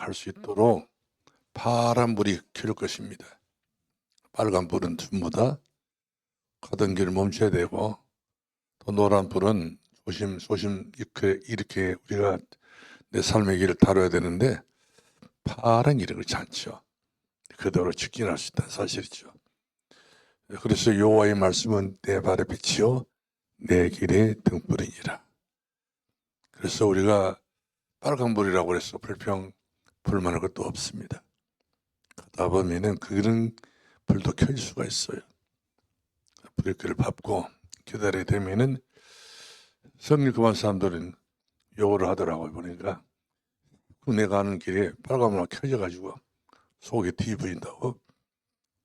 할 수 있도록 파란 불이 켤 것입니다. 빨간 불은 전부 다 가던 길을 멈춰야 되고, 또 노란 불은 조심 이렇게 우리가 내 삶의 길을 다뤄야 되는데, 파란 길은 그렇지 않죠. 그대로 직진할 수 있다는 사실이죠. 그래서 여호와의 말씀은 내 발의 빛이요 내 길의 등불이니라. 그래서 우리가 빨간불이라고 해서 불만할 것도 없습니다. 가다 보면은 그런 불도 켤 수가 있어요. 브레이크를 밟고 기다리게 되면은 성길 급한 사람들은 욕을 하더라고요. 보니까 내가 가는 길에 빨간불이 켜져가지고 속이 뒤부인다고.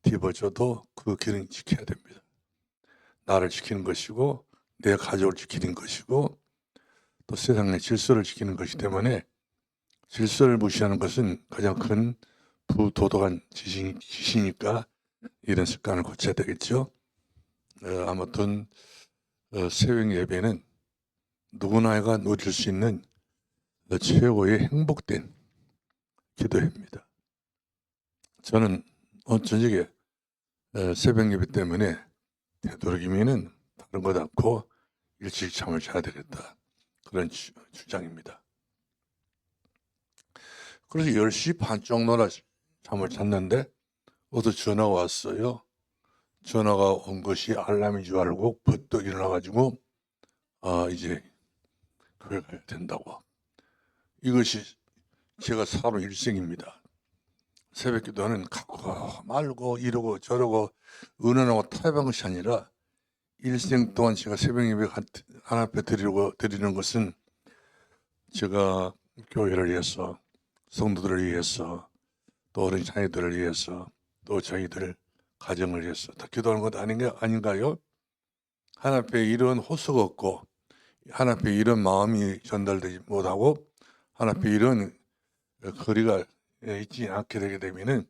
뒤집어져도 그 길은 지켜야 됩니다. 나를 지키는 것이고 내 가족을 지키는 것이고 또 세상의 질서를 지키는 것이기 때문에 질서를 무시하는 것은 가장 큰 부도덕한 짓이니까 이런 습관을 고쳐야 되겠죠. 아무튼 새벽 예배는 누구나가 누릴 수 있는 최고의 행복된 기도회입니다. 저는 저녁에 새벽 예배 때문에 되도록이면은 다른 것 않고 일찍 잠을 자야 되겠다. 그런 주장입니다. 그래서 10시 반쪽 놀아 잠을 잤는데 어디 전화가 왔어요. 전화가 온 것이 알람인 줄 알고 버떡 일어나가지고 이제 교회 가야 된다고. 이것이 제가 살아온 일생입니다. 새벽 기도는 갖고 말고 이러고 저러고 은은하고 타협한 것이 아니라 일생 동안 제가 새벽 예배 하나님 앞에 드리는 것은 제가 교회를 위해서, 성도들을 위해서, 또 어린 자녀들을 위해서, 또 저희들 가정을 위해서 다 기도하는 것 아닌가요? 하나님 앞에 이런 호소가 없고 하나님 앞에 이런 마음이 전달되지 못하고 하나님 앞에 이런 거리가 있지 않게 되게 되면은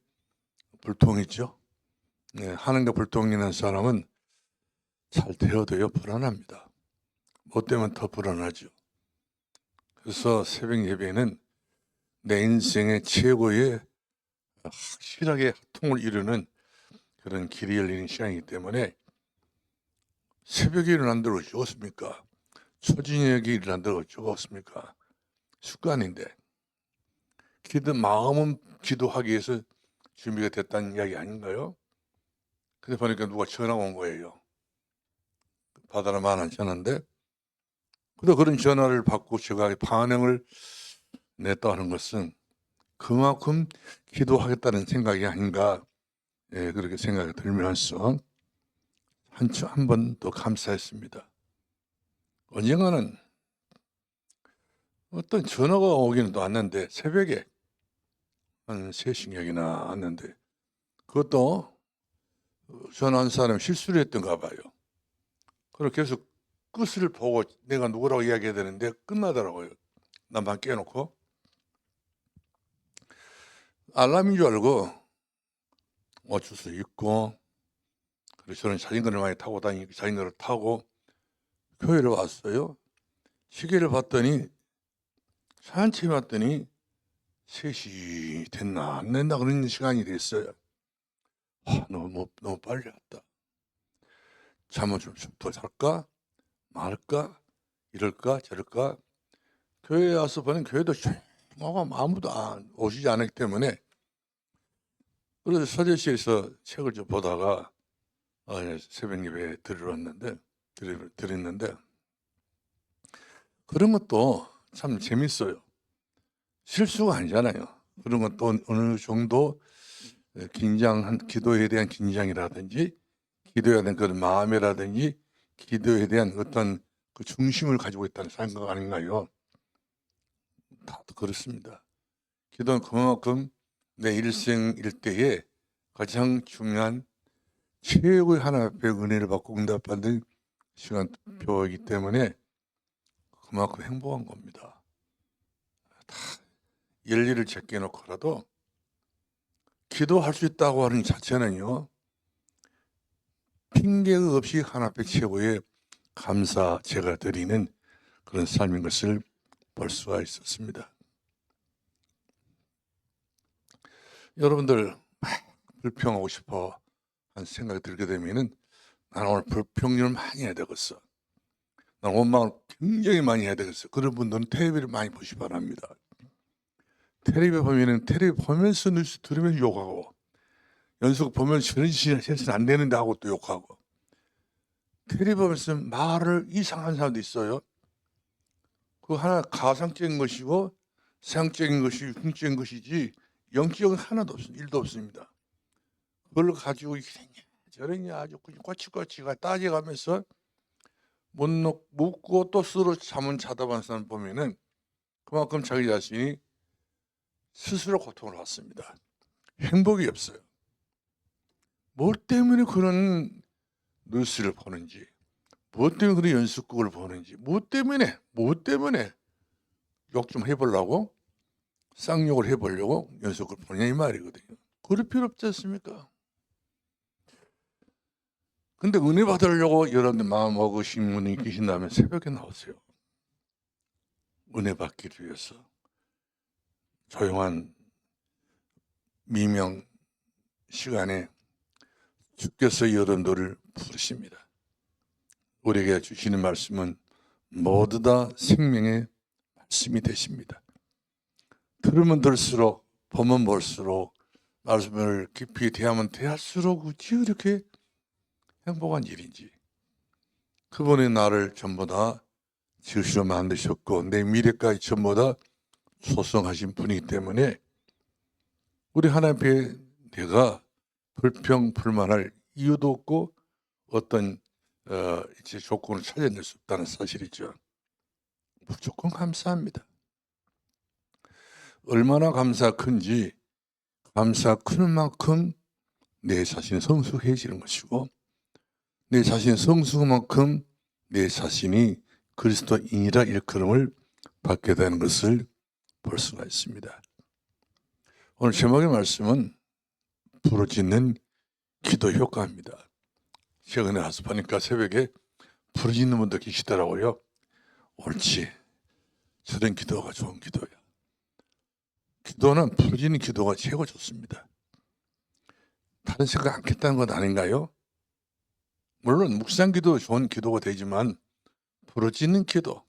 불통이죠. 하나님과 불통이는 사람은 잘 되어도요 불안합니다. 뭐 때문에 더 불안하죠. 그래서 새벽 예배는 내 인생의 최고의 확실하게 통을 이루는 그런 길이 열리는 시간이기 때문에 새벽에 일어난다고 죽었습니까? 초저녁에 일어난다고 죽었습니까? 습관인데 마음은 기도하기 위해서 준비가 됐다는 이야기 아닌가요? 근데 보니까 누가 전화가 온 거예요. 받아라 만한 전화인데 근데 그런 전화를 받고 제가 반응을 냈다 하는 것은 그만큼 기도하겠다는 생각이 아닌가, 그렇게 생각이 들면서 한 번 더 감사했습니다. 언젠가는 어떤 전화가 오기는 또 왔는데 새벽에 한 3시경이나 왔는데 그것도 전화한 사람이 실수를 했던가 봐요. 그래서 계속 끝을 보고 내가 누구라고 이야기해야 되는데 끝나더라고요. 나만 깨놓고 알람인 줄 알고 어쩔 수 있고, 그래서 저는 자전거를 많이 타고 다니니까 자전거를 타고 교회를 왔어요. 시계를 봤더니 산책해 봤더니 3시 됐나 안 됐나 그런 시간이 됐어요. 너무 빨리 왔다. 잠을 좀 더 잘까 말까 이럴까 저럴까. 교회에 와서 보는 교회도 아무도 오시지 않았기 때문에 그래서 서재시에서 책을 좀 보다가 새벽 예배 드렸는데 그런 것도 참 재밌어요. 실수가 아니잖아요. 그런 것도 어느 정도 기도에 대한 긴장이라든지 기도에 대한 그런 마음이라든지 기도에 대한 어떤 그 중심을 가지고 있다는 생각 아닌가요? 다들 그렇습니다. 기도는 그만큼 내 일생 일대에 가장 중요한 최고의 하나님 앞에 은혜를 받고 응답받는 시간표이기 때문에 그만큼 행복한 겁니다. 다 열일을 제껴놓고라도 기도할 수 있다고 하는 자체는요, 핑계가 없이 하나님 앞에 최고의 감사 제가 드리는 그런 삶인 것을 볼 수가 있었습니다. 여러분들 막 불평하고 싶어 하는 생각이 들게 되면은 나는 오늘 불평을 많이 해야 되겠어. 나는 원망을 굉장히 많이 해야 되겠어. 그런 분들은 텔레비를 많이 보시 바랍니다. 텔레비 보면은 텔레비 보면서 뉴스 들으면 욕하고 연속 보면 저런 짓이 해서는 안 되는데 하고 또 욕하고 텔레비 보면서 말을 이상한 사람도 있어요. 그 하나 가상적인 것이고 세상적인 것이 흉적인 것이지 영적인 하나도 없습니다. 일도 없습니다. 그걸 가지고 이러냐 저러냐 아주 그냥 꼬치꼬치가 따져가면서 묻고 또 스스로 잠은 자다 보는 사람 보면은 그만큼 자기 자신이 스스로 고통을 받습니다. 행복이 없어요. 뭐 때문에 그런 뉴스를 보는지, 뭐 때문에 그런 연습극을 보는지, 뭐 때문에 욕 좀 해보려고 쌍욕을 해보려고 연습극을 보냐 이 말이거든요. 그럴 필요 없지 않습니까? 근데 은혜 받으려고 여러분들 마음 먹으신 분이 계신다면 새벽에 나오세요. 은혜 받기 위해서 조용한 미명 시간에 주께서 여러분들을 부르십니다. 우리에게 주시는 말씀은 모두 다 생명의 말씀이 되십니다. 들으면 들을수록 보면 볼수록 말씀을 깊이 대하면 대할수록 어찌 이렇게 행복한 일인지. 그분이 나를 전부 다 지으시려 만드셨고 내 미래까지 전부 다 소성하신 분이기 때문에 우리 하나님 앞에 내가 불평 불만할 이유도 없고 어떤 이제 조건을 찾아낼 수 없다는 사실이죠. 무조건 감사합니다. 얼마나 감사 큰지 감사 큰 만큼 내 자신이 성숙해지는 것이고 내 자신이 성숙한 만큼 내 자신이 그리스도인이라 일컬음을 받게 되는 것을 볼 수가 있습니다. 오늘 제목의 말씀은 부르짖는 기도 효과입니다. 최근에 와서 보니까 새벽에 부르짖는 분도 계시더라고요. 옳지. 저런 기도가 좋은 기도야. 기도는 부르짖는 기도가 최고 좋습니다. 다른 생각 않겠다는 건 아닌가요? 물론 묵상 기도 좋은 기도가 되지만 부르짖는 기도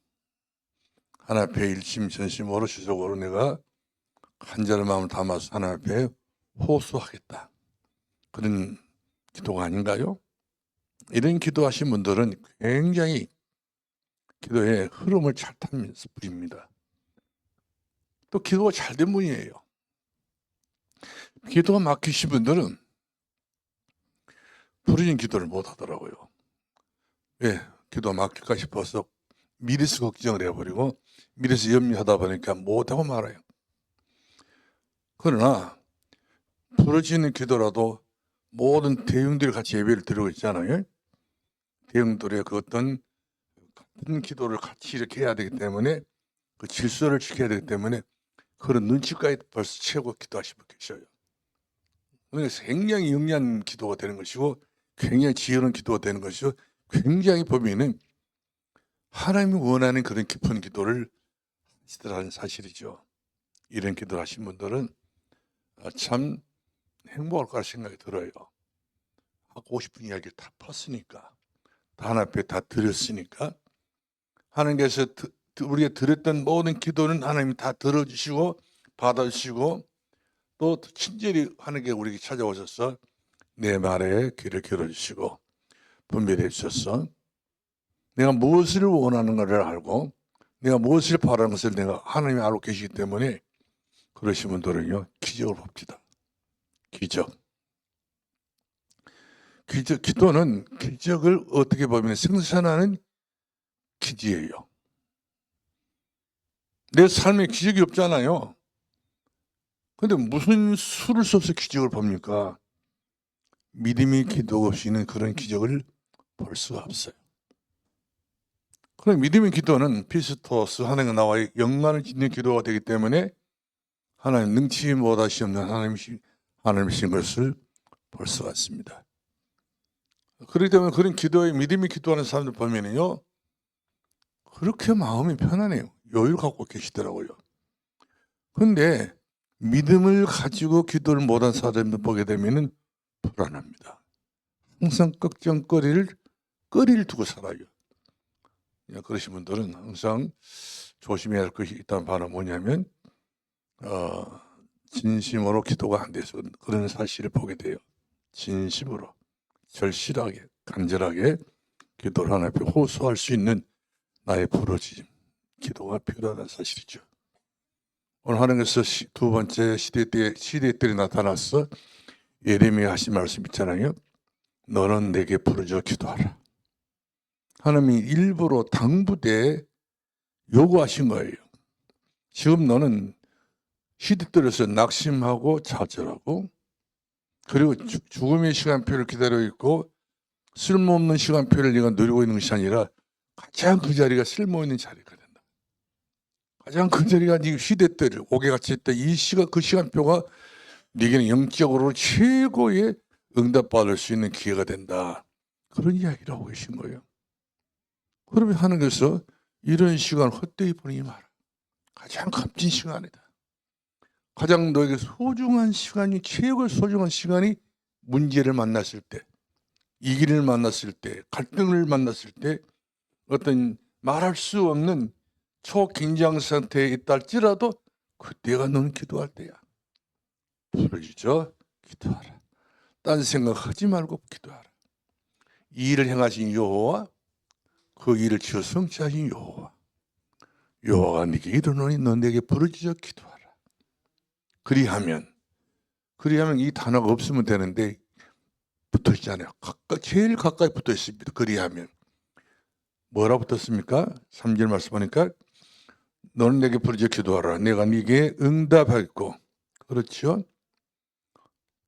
하나님 앞에 일심전심으로 시적으로 내가 간절한 마음을 담아서 하나님 앞에 호소하겠다. 그런 기도가 아닌가요? 이런 기도하신 분들은 굉장히 기도의 흐름을 잘 타면서 부립니다. 또 기도가 잘 된 분이에요. 기도가 막히신 분들은 부르짖는 기도를 못 하더라고요. 왜? 기도가 막힐까 싶어서 미래서 걱정을 해버리고 미래서 염려하다 보니까 못하고 말아요. 그러나 부르짖는 기도라도 모든 대형들이 같이 예배를 드리고 있잖아요. 대형들의 그 어떤 같은 기도를 같이 이렇게 해야 되기 때문에 그 질서를 지켜야 되기 때문에 그런 눈치까지 벌써 채우고 기도하시는 분 계셔요. 그래서 굉장히 영리한 기도가 되는 것이고 굉장히 지혜로운 기도가 되는 것이고 굉장히 보면은 하나님이 원하는 그런 깊은 기도를 하시더라는 사실이죠. 이런 기도를 하신 분들은 참 행복할 거라 생각이 들어요. 하고 싶은 이야기를 다 팠으니까 다 하나님 앞에 다 드렸으니까 하나님께서 우리가 드렸던 모든 기도는 하나님이 다 들어주시고 받아주시고 또 친절히 하나님께 우리에게 찾아오셔서 내 말에 귀를 기울여주시고 분별해 주셔서 내가 무엇을 원하는가를 알고 내가 무엇을 바라는 것을 내가 하나님이 알고 계시기 때문에 그러신 분들은요 기적을 봅시다. 기도는 기적을 어떻게 보면 생산하는 기지예요. 내 삶에 기적이 없잖아요. 근데 무슨 수를 써서 기적을 봅니까? 믿음이 기도 없이는 그런 기적을 볼 수가 없어요. 그럼 믿음의 기도는 피스토스 하나님과 나와의 연관을 짓는 기도가 되기 때문에 하나님 능치 못하시 없는 하나님이신 것을 볼 수가 있습니다. 그렇기 때문에 그런 기도에 믿음이 기도하는 사람들 보면요 그렇게 마음이 편안해요. 여유를 갖고 계시더라고요. 그런데 믿음을 가지고 기도를 못한 사람들 보게 되면은 불안합니다. 항상 걱정거리를 두고 살아요. 그러신 분들은 항상 조심해야 할 것이 있다는 바는 뭐냐면 진심으로 기도가 안 돼서 그런 사실을 보게 돼요. 진심으로 절실하게 간절하게 기도를 하나님 앞에 호소할 수 있는 나의 부르짖음, 기도가 필요하다는 사실이죠. 오늘 하나님께서 두 번째 시대들이 나타났어. 예레미야 하신 말씀 있잖아요. 너는 내게 부르짖어 기도하라. 하나님이 일부러 당부대에 요구하신 거예요. 지금 너는 시대들에서 낙심하고 좌절하고 그리고 죽음의 시간표를 기다리고 있고 쓸모없는 시간표를 네가 누리고 있는 것이 아니라 가장 그 자리가 쓸모있는 자리가 된다. 가장 그 자리가 네 시대들 옥에같이 했다. 그 시간표가 네게는 영적으로 최고의 응답받을 수 있는 기회가 된다. 그런 이야기를 하고 계신 거예요. 그러면 하나님께서 이런 시간 헛되이 보내지 마라. 가장 값진 시간이다. 가장 너에게 소중한 시간이, 최고의 소중한 시간이 문제를 만났을 때, 이기를 만났을 때, 갈등을 만났을 때, 어떤 말할 수 없는 초긴장 상태에 있다 할지라도 그때가 너는 기도할 때야. 부르짖어 기도하라. 딴 생각하지 말고 기도하라. 이 일을 행하신 여호와, 그 일을 지어 성취하신 여호와, 여호와가 네게 이르노니 너 내게 부르짖어 기도하라. 그리하면 이 단어가 없으면 되는데 붙어 있잖아요. 제일 가까이 붙어 있습니다. 그리하면 뭐라 붙었습니까? 3절 말씀하니까 너는 내게 부르짖어 기도하라. 내가 네게 응답하겠고. 그렇죠?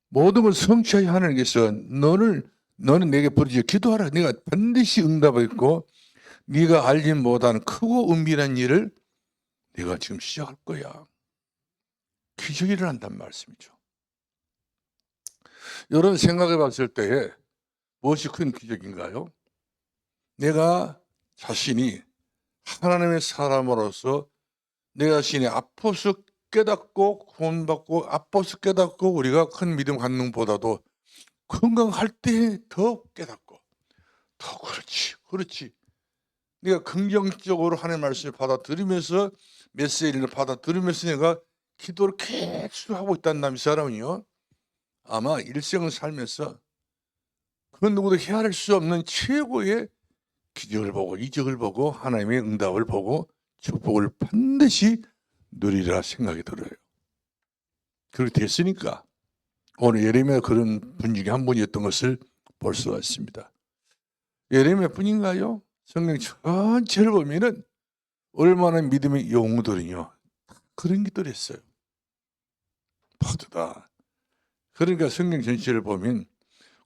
모든 걸 성취하여 하나님께서 너는 내게 부르짖어 기도하라. 네가 반드시 응답하겠고 네가 알지 못하는 크고 은밀한 일을 네가 지금 시작할 거야. 기적이 일어난단 말씀이죠. 여러분 생각해 봤을 때에 무엇이 큰 기적인가요? 내가 자신이 하나님의 사람으로서 내 자신이 아파서 깨닫고 구원받고 아파서 깨닫고 우리가 큰 믿음 갖는 것보다도 건강할 때 더 깨닫고 더 그렇지 내가 긍정적으로 하나님의 말씀을 받아들이면서 메시지를 받아들이면서 내가 기도를 계속 하고 있다는 이 사람은요 아마 일생을 살면서 그 누구도 헤아릴 수 없는 최고의 기적을 보고 이적을 보고 하나님의 응답을 보고 축복을 반드시 누리라 생각이 들어요. 그렇게 됐으니까 오늘 예레미야 그런 분 중에 한 분이었던 것을 볼 수가 있습니다. 예레미야 뿐인가요? 성경 전체를 보면은 얼마나 믿음의 영웅들이요 그런 기도를 했어요. 파도다. 그러니까 성경 전체를 보면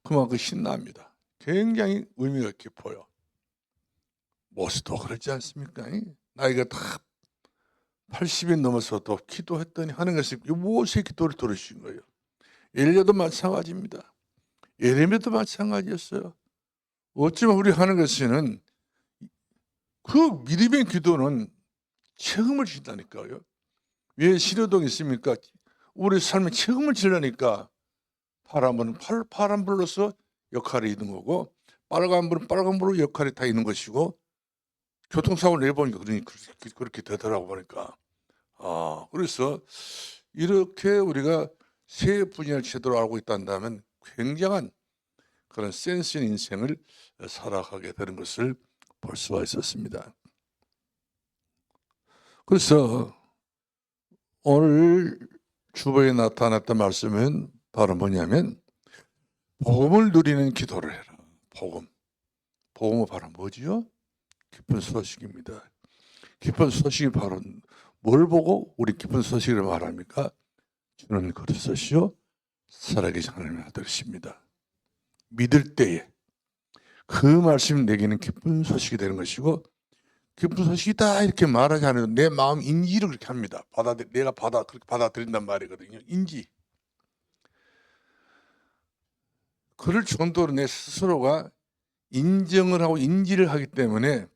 그만큼 신납니다. 굉장히 의미가 깊어요. 모세도 그렇지 않습니까? 나이가 다 80이 넘어서도 기도했더니 하나님께서 모세의 기도를 들으신 거예요. 엘리야도 마찬가지입니다. 예레미야도 마찬가지였어요. 어쩌면 우리 하나님께서는 그 믿음의 기도는 책임을 진다니까요. 왜 시려동이 있습니까? 우리 삶에 책임을 지려니까 파란 불로서 역할이 있는 거고 빨간 불은 빨간 불로 역할이 다 있는 것이고 교통사고를 내보니까 그렇게 되더라고 보니까 그래서 이렇게 우리가 세 분야를 제대로 알고 있다면 굉장한 그런 센스 있는 인생을 살아가게 되는 것을 볼 수가 있었습니다. 그래서 오늘 주보에 나타났던 말씀은 바로 뭐냐면 복음을 누리는 기도를 해라. 복음은 바로 뭐지요? 기쁜 소식입니다. 기쁜 소식이 바로 뭘 보고 우리 기쁜 소식을 말합니까? 주는 그리스도시요 살아계신 하나님의 아들이십니다. 믿을 때에 그 말씀이 내게는 기쁜 소식이 되는 것이고 기쁜 소식이다 이렇게 말하지 않아도 내 마음 인지를 그렇게 합니다. 그렇게 받아들인단 말이거든요. 인지. 그럴 정도로 내 스스로가 인정을 하고 인지를 하기 때문에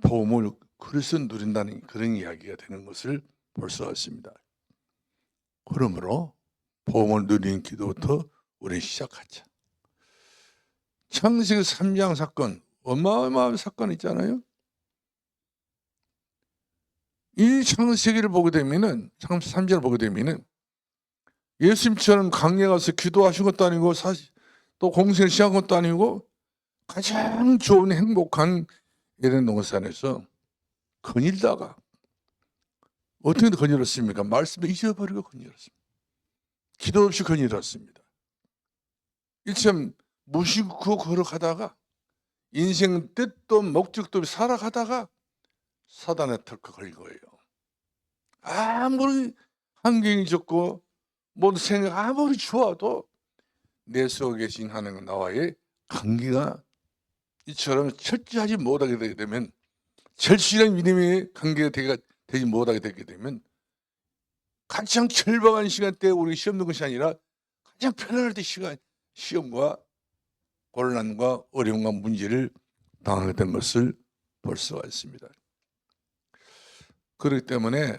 복음을 그리스도 누린다는 그런 이야기가 되는 것을 볼 수가 있습니다. 그러므로 복음을 누리는 기도부터 우리 시작하자. 창세기 3장 사건, 어마어마한 사건 있잖아요. 이 창세기를 보게 되면은, 3장을 보게 되면은, 예수님처럼 강에 가서 기도하신 것도 아니고, 또 공생을 시작한 것도 아니고, 가장 좋은 행복한 에덴 동산에서 거닐다가, 어떻게 거닐었습니까? 말씀을 잊어버리고 거닐었습니다. 기도 없이 거닐었습니다. 일참 무심코 걸어가다가, 인생 뜻도 목적도 없이 살아가다가, 사단에 털컥 걸린 거예요. 아무리 환경이 좋고 모든 생각 아무리 좋아도 내 속에 계신 하나님과 나와의 관계가 이처럼 철저하지 못하게 되게 되면, 절실한 믿음의 관계가 되지 못하게 되게 되면, 가장 절박한 시간대에 우리 시험 듣는 것이 아니라 가장 편안할 때 시험과 곤란과 어려움과 문제를 당하게 된 것을 볼 수가 있습니다. 그렇기 때문에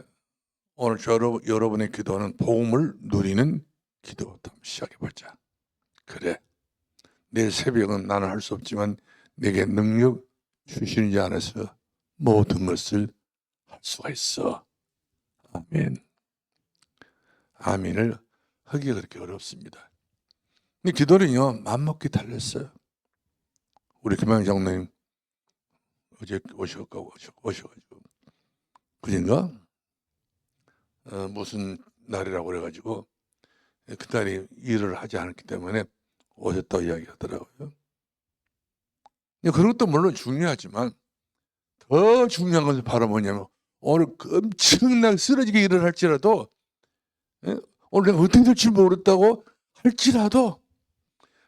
오늘 여러분의 기도는 복음을 누리는 기도부터 시작해보자. 그래, 내일 새벽은 나는 할 수 없지만 내게 능력 주시는 자 안에서 모든 것을 할 수가 있어. 아멘. 아멘을 하기가 그렇게 어렵습니다. 근데 기도는요, 맘먹기 달렸어요. 우리 김양 장로님 어제 오셔가지고 그인가 무슨 날이라고 그래가지고 그날이 일을 하지 않았기 때문에 오셨다고 이야기하더라고요. 그런 것도 물론 중요하지만 더 중요한 것은 바로 뭐냐면, 오늘 엄청나게 쓰러지게 일을 할지라도, 오늘 내가 어떻게 될지 모르겠다고 할지라도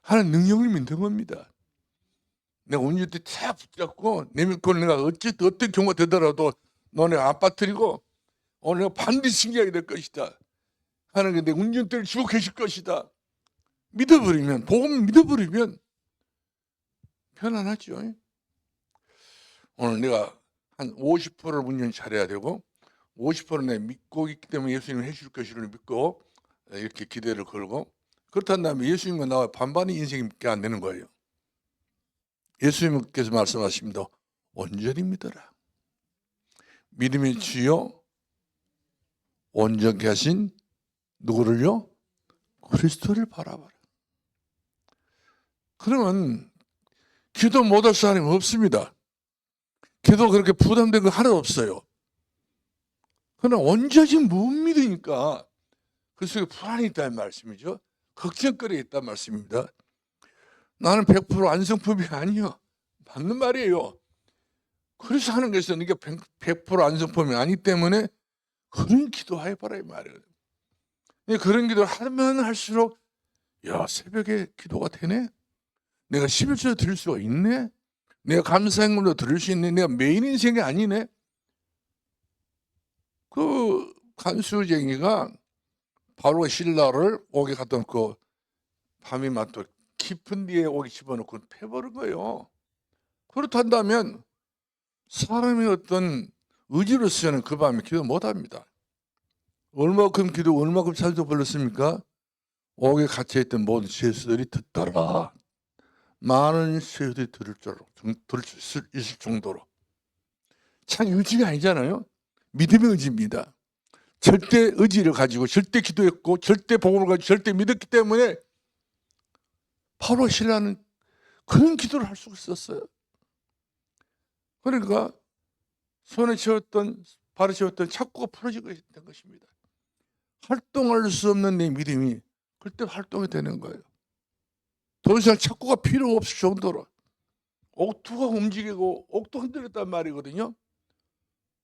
하는 능력을 믿는 겁니다. 내가 운전대 탁 붙잡고 내밀고 내가 어떤 경우가 되더라도 너네 안 빠뜨리고 오늘 내가 반드시 승리하게 될 것이다 하는 게 내 운전대를 쥐고 계실 것이다. 믿어버리면, 복음 믿어버리면 편안하죠. 오늘 내가 한 50%를 운전 잘해야 되고 50%는 내가 믿고 있기 때문에 예수님이 해줄 것을 믿고 이렇게 기대를 걸고, 그렇다면 예수님과 나와 반반의 인생이 안 되는 거예요. 예수님께서 말씀하십니다. 온전히 믿어라. 믿음의 주요 온전케 하신 누구를요? 그리스도를 바라봐라. 그러면 기도 못할 사람이 없습니다. 기도 그렇게 부담된 거 하나도 없어요. 그러나 온전히 못 믿으니까 그 속에 불안이 있다는 말씀이죠. 걱정거리가 있다는 말씀입니다. 나는 100% 안성품이 아니요. 맞는 말이에요. 그래서 하는 것은 이게 100% 안성품이 아니기 때문에 그런 기도해 봐라 이 말이에요. 그런 기도를 하면 할수록, 야, 새벽에 기도가 되네? 내가 11조 드릴 수가 있네? 내가 감사행금도 드릴 수 있네? 내가 메인 인생이 아니네? 그 간수쟁이가 바로 신라를 옥에 갖다 놓고 밤이 맞도 깊은 데에 옥에 집어넣고 패버린 거예요. 그렇다면 사람의 어떤 의지로서는 그 밤에 기도 못합니다. 얼마큼 살도 벌렸습니까? 옥에 갇혀있던 모든 죄수들이 듣더라. 많은 죄수들이 들을 수 있을 정도로. 참 의지가 아니잖아요. 믿음의 의지입니다. 절대 의지를 가지고 절대 기도했고 절대 복음을 가지고 절대 믿었기 때문에 바로 신라는 그런 기도를 할 수가 있었어요. 그러니까 손에 쥐었던 발에 쥐었던 착고가 풀어지게 된 것입니다. 활동할 수 없는 내 믿음이 그때 활동이 되는 거예요. 더 이상 착고가 필요 없을 정도로 옥토가 움직이고 옥토 흔들렸단 말이거든요.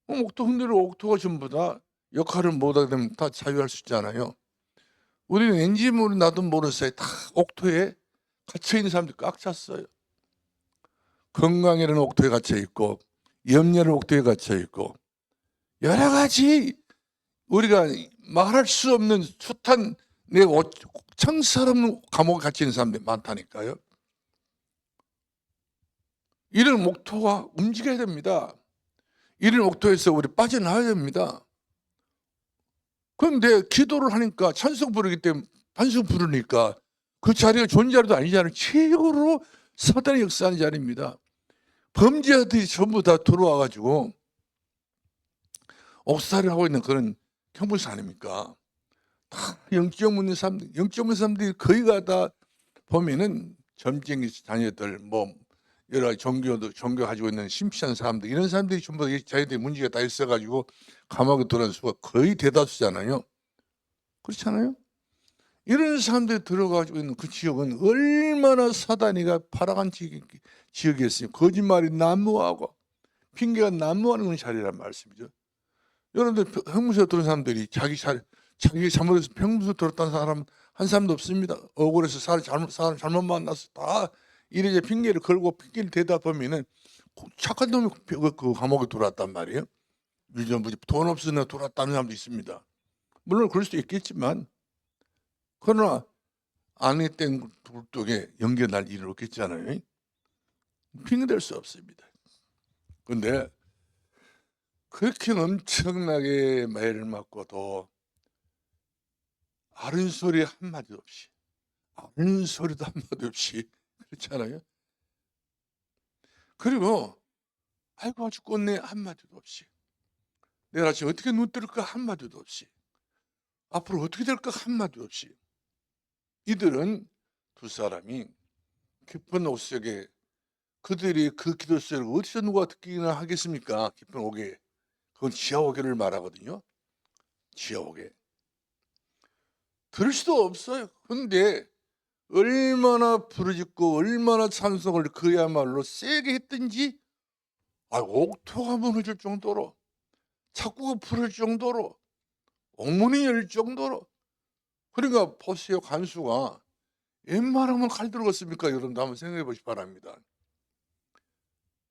옥토 흔들리고 옥토가 전부 다 역할을 못하게 되면 다 자유할 수 있잖아요. 우리는 왠지 나도 모르는 사이에 다 옥토에 갇혀있는 사람들이 꽉 찼어요. 건강이라는 옥토에 갇혀있고 염려는 옥토에 갇혀있고 여러 가지 우리가 말할 수 없는 숱한 창살 감옥에 갇혀있는 사람들이 많다니까요. 이런 옥토가 움직여야 됩니다. 이런 옥토에서 우리 빠져나와야 됩니다. 그런데 기도를 하니까 찬송 부르기 때문에 반성 부르니까 그 자리가 좋은 자리도 아니잖아요. 최고로 사단이 역사하는 자리입니다. 범죄자들이 전부 다 들어와 가지고 옥살이를 하고 있는 그런 형벌사 아닙니까? 다 영적 없는 사람들, 영적 없는 사람들이 거의가 다 보면은 점쟁이 자녀들, 뭐 여러 가지 종교 가지고 있는 심취한 사람들, 이런 사람들이 전부 자기들이 문제가 다 있어가지고 감옥에 들어간 수가 거의 대다수잖아요. 그렇잖아요. 이런 사람들이 들어가지고 있는 그 지역은 얼마나 사단이가 팔아간 지역이었으니 거짓말이 난무하고 핑계가 난무하는 자리란 말씀이죠. 여러분들 형무소에 들어온 사람들이 자기 잘못해서 형무소 들었다는 사람 한 사람도 없습니다. 억울해서 사람 잘못 만나서 다 이래저래 핑계를 걸고 핑계를 대다 보면은 착한 놈이 그 감옥에 들어왔단 말이에요. 유전부지 돈 없으나 들어왔다는 사람도 있습니다. 물론 그럴 수도 있겠지만, 그러나 안에 땡 굴뚝에 연결할 일은 없겠잖아요. 핑계될 수 없습니다. 그런데 그렇게 엄청나게 매를 맞고도 아른 소리 한마디 없이, 아는 소리도 한마디 없이, 그렇잖아요. 그리고 아이고 죽겠네 한마디도 없이, 내일 아침 어떻게 눈 뜰까 한마디도 없이, 앞으로 어떻게 될까 한마디도 없이, 이들은 두 사람이 깊은 옥 속에, 그들이 그 기도 소리를 어디서 누가 듣기나 하겠습니까? 깊은 옥에. 그건 지하옥에를 말하거든요. 지하옥에. 들을 수도 없어요. 그런데 얼마나 부르짖고 얼마나 찬송을 그야말로 세게 했든지 옥토가 무너질 정도로, 착구가 부를 정도로, 옥문이 열 정도로. 그러니까 보세요. 간수가 웬만하면 칼 들었습니까? 여러분도 한번 생각해 보시기 바랍니다.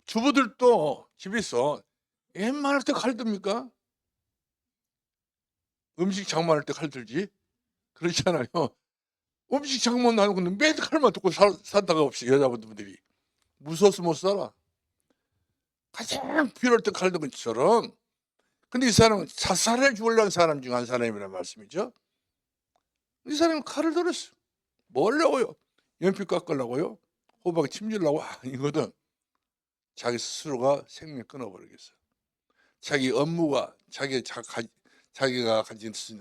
주부들도 집에서 웬만할 때 칼 듭니까? 음식 장만할 때 칼 들지? 그렇잖아요. 음식 장만 안 하고 매일 칼만 듣고 산다가 없이 여자분들이 무서워서 못 살아. 가장 필요할 때 칼 든 것처럼. 근데 이 사람은 자살해 죽으려는 사람 중 한 사람이란 말씀이죠. 이 사람은 칼을 들었어. 뭐 하려고요? 연필 깎으려고요? 호박에 침질라고? 아니거든. 자기 스스로가 생명 끊어버리겠어. 자기 업무가 자기가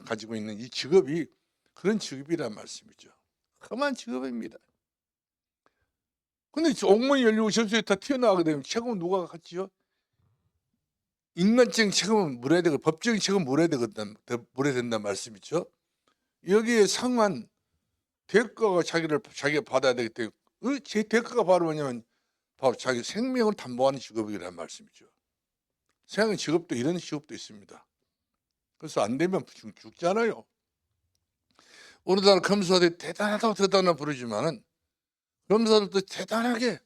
가지고 있는 이 직업이 그런 직업이란 말씀이죠. 험한 직업입니다. 근데 옥문이 열리고 점수에 다 튀어나가게 되면 책임은 누가 갖지요? 인간적인 책임은 물어야 되고 법적인 책임은 물어야 된다는 말씀이죠. 여기에 상한 대가가 자기가 받아야 되기 때문에 제 대가가 바로 뭐냐면 바로 자기 생명을 담보하는 직업이라는 말씀이죠. 세상의 직업도 이런 직업도 있습니다. 그래서 안 되면 죽잖아요. 오늘날 검사들이 대단하다고 부르지만은 검사들도 대단하게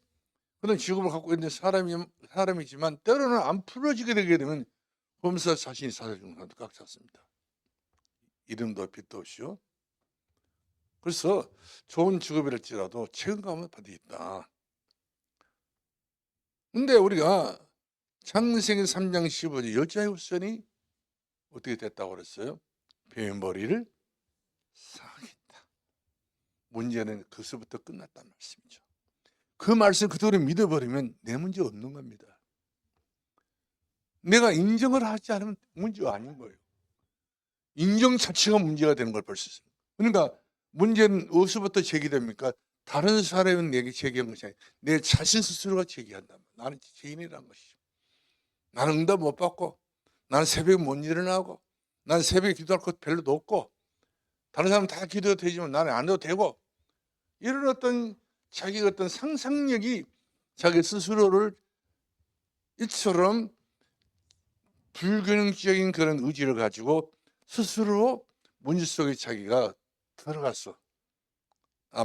그런 직업을 갖고 있는 사람이지만 때로는 안 풀어지게 되게 되면 검사 자신이 사살 중상도 꽉 찼습니다. 이름도 빛도 없이요. 그래서 좋은 직업이랄지라도 책임감을 받으겠다. 근데 우리가 창세기 3장 15절 여자의 후손이 어떻게 됐다고 그랬어요? 배은머리를 상하겠다. 문제는 거기서부터 끝났다는 말씀이죠. 그 말씀 그대로 믿어버리면 내 문제 없는 겁니다. 내가 인정을 하지 않으면 문제가 아닌 거예요. 인정 자체가 문제가 되는 걸 볼 수 있어요. 그러니까 문제는 어디서부터 제기됩니까? 다른 사람은 내게 제기한 것이 아니라 내 자신 스스로가 제기한다. 나는 죄인이라는 것이죠. 나는 응답 못 받고, 나는 새벽에 못 일어나고, 나는 새벽에 기도할 것 별로도 없고, 다른 사람은 다 기도해도 되지만 나는 안 해도 되고, 이런 자기 어떤 상상력이 자기 스스로를 이처럼 불균형적인 그런 의지를 가지고 스스로 문제 속에 자기가 들어갔어.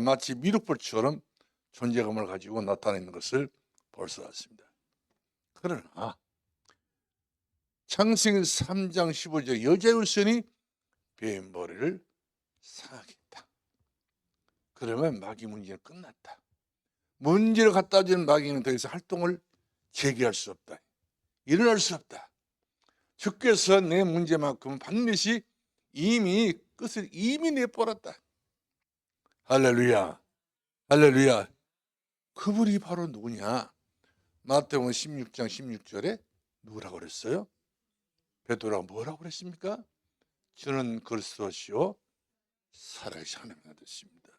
마치 미륵불처럼 존재감을 가지고 나타내는 것을 볼 수 있습니다. 그러나 창세기 3장 15절 여자의 후손이 배은머리를 상하겠다. 그러면 마귀 문제는 끝났다. 문제를 갖다 주는 마귀는 더 이상 활동을 재개할 수 없다. 일어날 수 없다. 주께서 내 문제만큼은 반드시 이미 끝을 이미 내버렸다. 할렐루야. 할렐루야. 그분이 바로 누구냐? 마태복음 16장 16절에 누구라고 그랬어요? 베드로가 뭐라고 그랬습니까? 저는 그리스도시요 살아계신 하나님의 아들이십니다.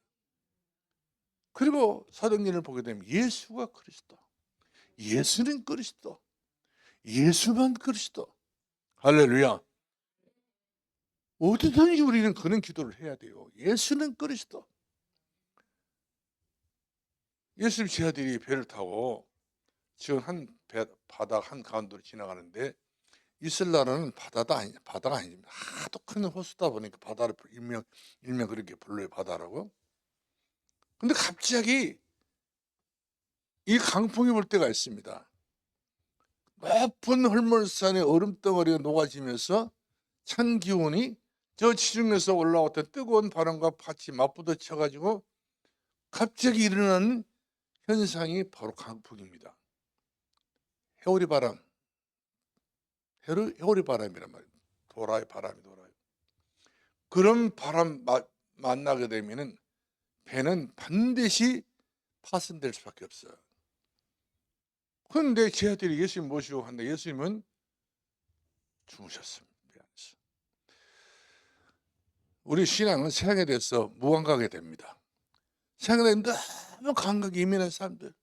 그리고 사도행전을 보게 되면 예수가 그리스도, 예수는 그리스도, 예수만 그리스도. 할렐루야. 어디든지 우리는 그런 기도를 해야 돼요. 예수는 그리스도. 예수님 제 아들이 배를 타고 지금 바다 한가운데로 지나가는데 이슬라는 바다가 아닙니다. 하도 큰 호수다 보니까 바다를 일명 그렇게 불러요, 바다라고. 근데 갑자기 이 강풍이 불 때가 있습니다. 높은 헐물산의 얼음덩어리가 녹아지면서 찬 기온이 저 지중해에서 올라왔던 뜨거운 바람과 같이 맞부딪혀가지고 갑자기 일어나는 현상이 바로 강풍입니다. 해오리 바람이란 말이에요. 바람이 돌아요. 그런 바람 만나게 되면은 배는 반드시 파손될 수밖에 없어요. 그런데 제 아들이 예수님 모시고 한데 예수님은 주무셨습니다. 우리 신앙은 세상에 대해서 무감각하게 됩니다. 세상에 대해 너무 감각이 예민한 사람들,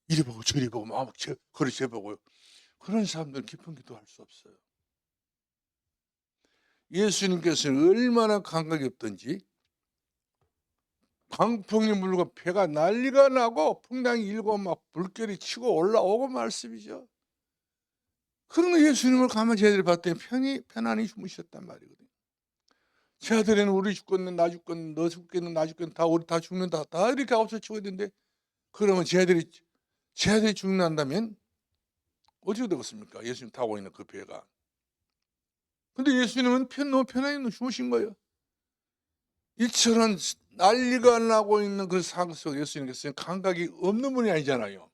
이리 보고 저리 보고 막 거리 재보고요. 그런 사람들은 깊은 기도할 수 없어요. 예수님께서는 얼마나 감각이 없던지 강풍이 불고 배가 난리가 나고 풍랑이 일고 막 물결이 치고 올라오고 말씀이죠. 그러나 예수님을 가만히 제자들이 봤더니 편안히 주무셨단 말이거든요. 제 아들에는 우리 죽겠는 나 죽겠는 너 죽겠는 나 죽겠는 다 우리 다 죽는다 다 이렇게 앞서치고 있는데 그러면 제 아들이 죽는다면 어떻게 되겠습니까? 예수님 타고 있는 그 배가. 근데 예수님은 너무 편안히 주무신 거예요. 이처럼 난리가 나고 있는 그 상황 속에 예수님께서는 감각이 없는 분이 아니잖아요.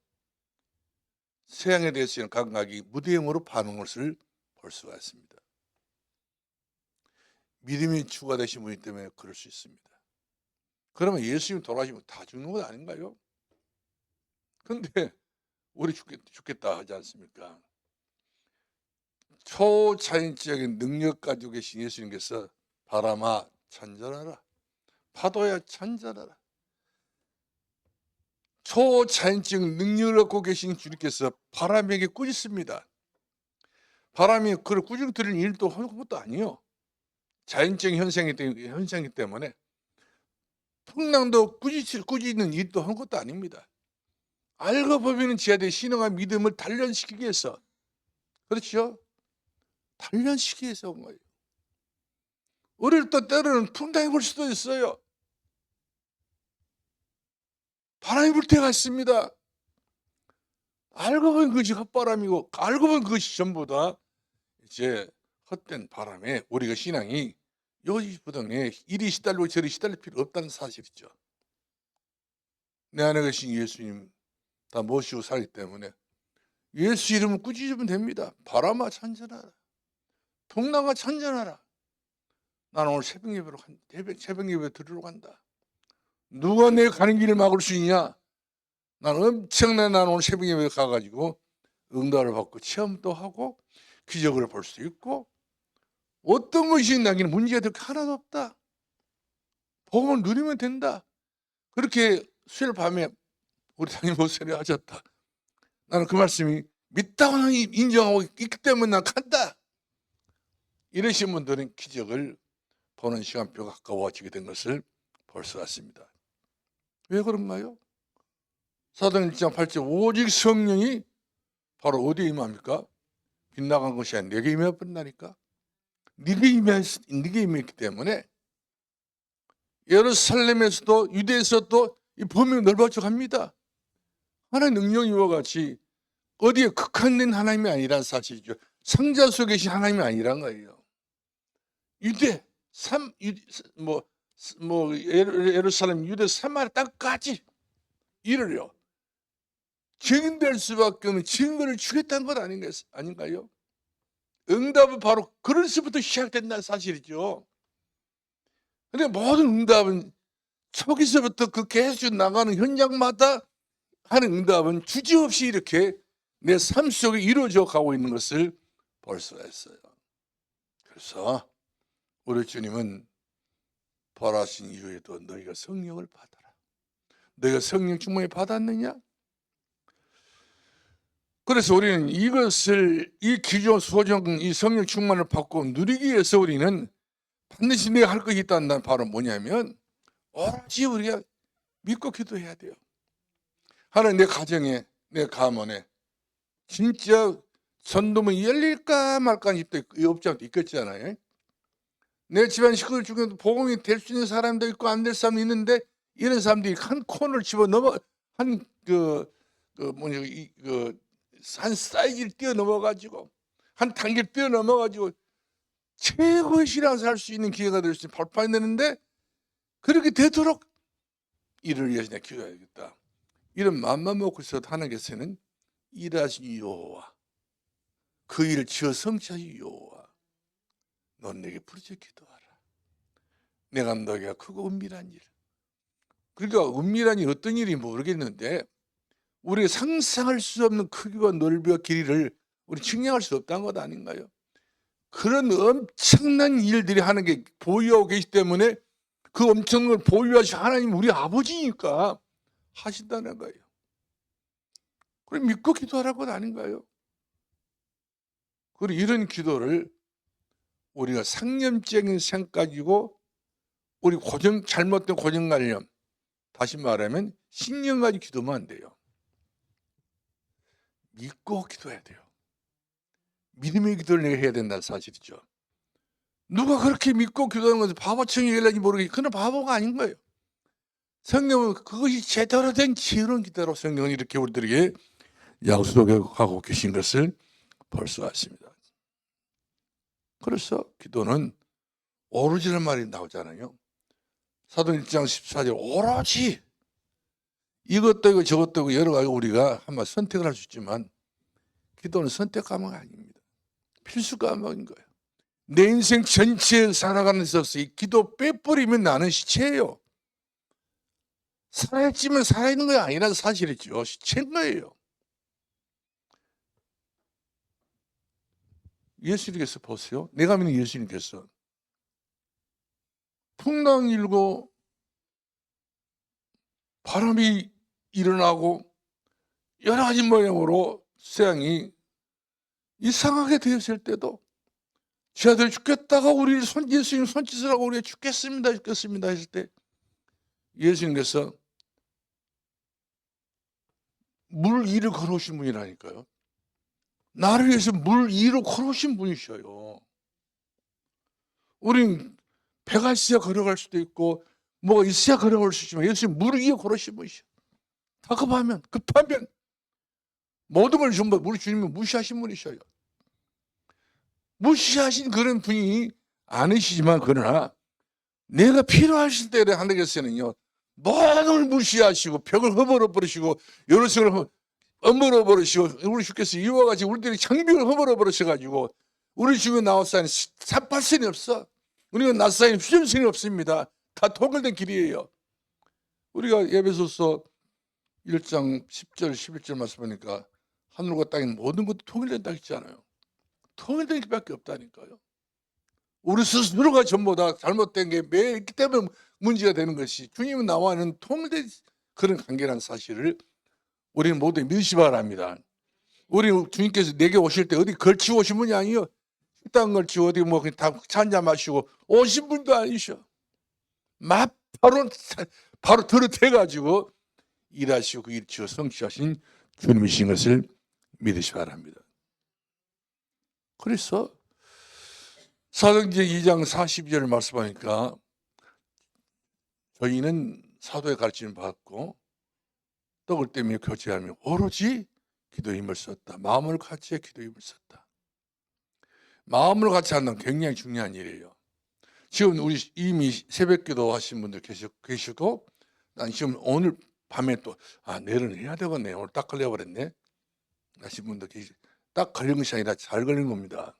세상에 대해서는 감각이 무대응으로 반응을 볼 수가 있습니다. 믿음이 주가 되신 분이기 때문에 그럴 수 있습니다. 그러면 예수님 돌아가시면 다 죽는 것 아닌가요? 근데 우리 죽겠다 하지 않습니까? 초자연적인 능력 가지고 계신 예수님께서 바람아 잔잔하라, 파도야 잔잔하라. 초자연적 능력을 갖고 계신 주님께서 바람에게 꾸짖습니다. 바람이 그걸 꾸짖드리는 일도 한 것도 아니에요. 자연적인 현상이기 때문에 풍랑도 꾸짖는 일도 한 것도 아닙니다. 알고 보면 제 아들의 신앙과 믿음을 단련시키기 위해서, 그렇죠? 단련시키기 위해서 온 거예요. 어릴 때 때로는 풍랑이 불 수도 있어요. 바람이 불 때가 있습니다. 알고 보면 그것이 헛바람이고 알고 보면 그것이 전부 다 이제 헛된 바람에 우리가 신앙이 요지부동에 이리 시달리고 저리 시달릴 필요 없다는 사실이죠. 내 안에 계신 예수님 다 모시고 살기 때문에 예수 이름을 꾸짖으면 됩니다. 바람아 잔잔하라, 풍랑아 잔잔하라. 나는 오늘 새벽 예배 들으러 간다. 누가 내 가는 길을 막을 수 있냐? 나는 오늘 새벽 예배 가가지고 응답을 받고 체험도 하고 기적을 볼 수 있고 어떤 것이 나기는 문제가 될 게 하나도 없다. 복음을 누리면 된다. 그렇게 수요일 밤에 우리 담임 목사님이 하셨다. 나는 그 말씀이 믿다고 인정하고 있기 때문에 난 간다. 이러신 분들은 기적을 보는 시간표가 가까워지게 된 것을 볼 수 있습니다. 왜 그런가요? 사도행전 1장 8절 오직 성령이 바로 어디에 임합니까? 빗나간 것이 아니라 내게 임해버린다니까. 네게 임했기 때문에 예루살렘에서도 유대에서도 이 범위가 넓어져 갑니다. 하나님의 능력이 이와 같이 어디에 극한된 하나님이 아니라는 사실이죠. 상자 속에 계신 하나님이 아니란 거예요. 예루살렘 유대 사마리아 땅까지 이르려 증인될 수밖에 없는 증거를 주겠다는 것 아닌가요? 응답은 바로 그럴수부터 시작된다는 사실이죠. 근데 모든 응답은 초기서부터 그 계속 나가는 현장마다 하는 응답은 주저없이 이렇게 내 삶 속에 이루어져 가고 있는 것을 볼 수가 있어요. 그래서 우리 주님은 부활하신 이후에도 너희가 성령을 받아라. 너희가 성령 충만히 받았느냐? 그래서 우리는 이것을 이 기존 소정 이 성령 충만을 받고 누리기 위해서 우리는 반드시 내가 할 것이 있다는 바로 뭐냐면 오로지 우리가 믿고 기도해야 돼요. 하나님 내 가정에 내 가문에 진짜 전도문이 열릴까 말까 하는 집도 없지 있겠잖아요. 내 집안 식구들 중에도 복음이 될 수 있는 사람도 있고 안 될 사람도 있는데 이런 사람들이 한 코너를 집어 넘어 한 한 사이즈를 뛰어넘어 가지고 한 단계를 뛰어넘어 가지고 최고의 신앙을 살 수 있는 기회가 될 수 있는 발판이 되는데 그렇게 되도록 이를 위해서 내가 기도해야겠다. 이런 마음만 먹고 있어도 하나님께서는 일하신 여호와 그 일을 지어 성취하신 여호와 넌 내게 부르짖어 기도하라. 내가 너희가 크고 은밀한 일. 그러니까 은밀한 일 어떤 일인지 모르겠는데 우리가 상상할 수 없는 크기와 넓이와 길이를 우리 측량할 수 없다는 것 아닌가요? 그런 엄청난 일들이 하는 게 보유하고 계시기 때문에 그 엄청난 걸 보유하신 하나님 우리 아버지니까 하신다는 거예요. 그럼 믿고 기도하라는 것 아닌가요? 그리고 이런 기도를 우리가 상념적인 생각 가지고 우리 잘못된 고정관념, 다시 말하면 신념 가지고 기도하면 안 돼요. 믿고 기도해야 돼요. 믿음의 기도를 내가 해야 된다는 사실이죠. 누가 그렇게 믿고 기도하는 것을 바보처럼 얘기하는지 모르겠지만 그는 바보가 아닌 거예요. 성령은 그것이 제대로 된 지혜로운 기도로 성령은 이렇게 우리들에게 약속하고 계신 것을 볼 수가 있습니다. 그래서 기도는 오로지라는 말이 나오잖아요. 사도행 1장 14절 오로지 이것도 이거 저것도 이거 여러 가지 우리가 한번 선택을 할 수 있지만 기도는 선택 과목 아닙니다. 필수 과목인 거예요. 내 인생 전체에 살아가는 데 있어서 이 기도 빼버리면 나는 시체예요. 살아있지만 살아있는 게 아니라는 사실이죠. 시체인 거예요. 예수님께서 보세요. 내가 믿는 예수님께서 풍랑 일고 바람이 일어나고 여러 가지 모양으로 세상이 이상하게 되었을 때도 제 아들 죽겠다가 우리를 예수님 손짓을 하고 우리가 죽겠습니다 했을 때 예수님께서 물 위를 걸어오신 분이라니까요. 나를 위해서 물 위로 걸어오신 분이셔요. 우린 배가 있어야 걸어갈 수도 있고 뭐가 있어야 걸어갈 수 있지만 예수님 물 위에 걸어오신 분이셔. 급하면 모든 걸 전부 우리 주님은 무시하신 분이셔요. 무시하신 그런 분이 아니시지만 그러나 내가 필요하실 때 하나님께서는요 모든 걸 무시하시고 벽을 허물어 버리시고 여러성을 허물어 버리시고 우리 주께서 이와 같이 우리들이 장벽을 허물어 버리셔가지고 우리 주변 나웃사인 삿발선이 없어. 우리가 낯사인 휴전선이 없습니다. 다 통일된 길이에요. 우리가 에베소서 1장 10절 11절 말씀 보니까 하늘과 땅인 모든 것도 통일된다 했잖아요. 통일된 길밖에 없다니까요. 우리 스스로가 전부 다 잘못된 게 매일 있기 때문에 문제가 되는 것이 주님은 나와는 통일된 그런 관계라는 사실을 우리는 모두 믿으시 바랍니다. 우리 주님께서 내게 오실 때 어디 걸치고 오신 분이 아니요. 식당 걸치고 어디 뭐 그냥 다 한잔 마시고 오신 분도 아니셔. 바로 들어대가지고 일하시고 그 일 지어 성취하신 주님이신 것을 믿으시 바랍니다. 그래서 사도행전 2장 42절 말씀하니까 저희는 사도의 가르침을 받고 떡을 떼며 교제하며 오로지 기도에 힘을 썼다. 마음을 같이 해 기도에 힘을 썼다. 마음을 같이 하는 건 굉장히 중요한 일이에요. 지금 우리 이미 새벽 기도 하신 분들 계시고 난 지금 오늘 밤에 또 내일은 해야 되겠네. 오늘 딱 걸려버렸네. 하신 분들 계시. 딱 걸린 것이 아니라 잘 걸린 겁니다.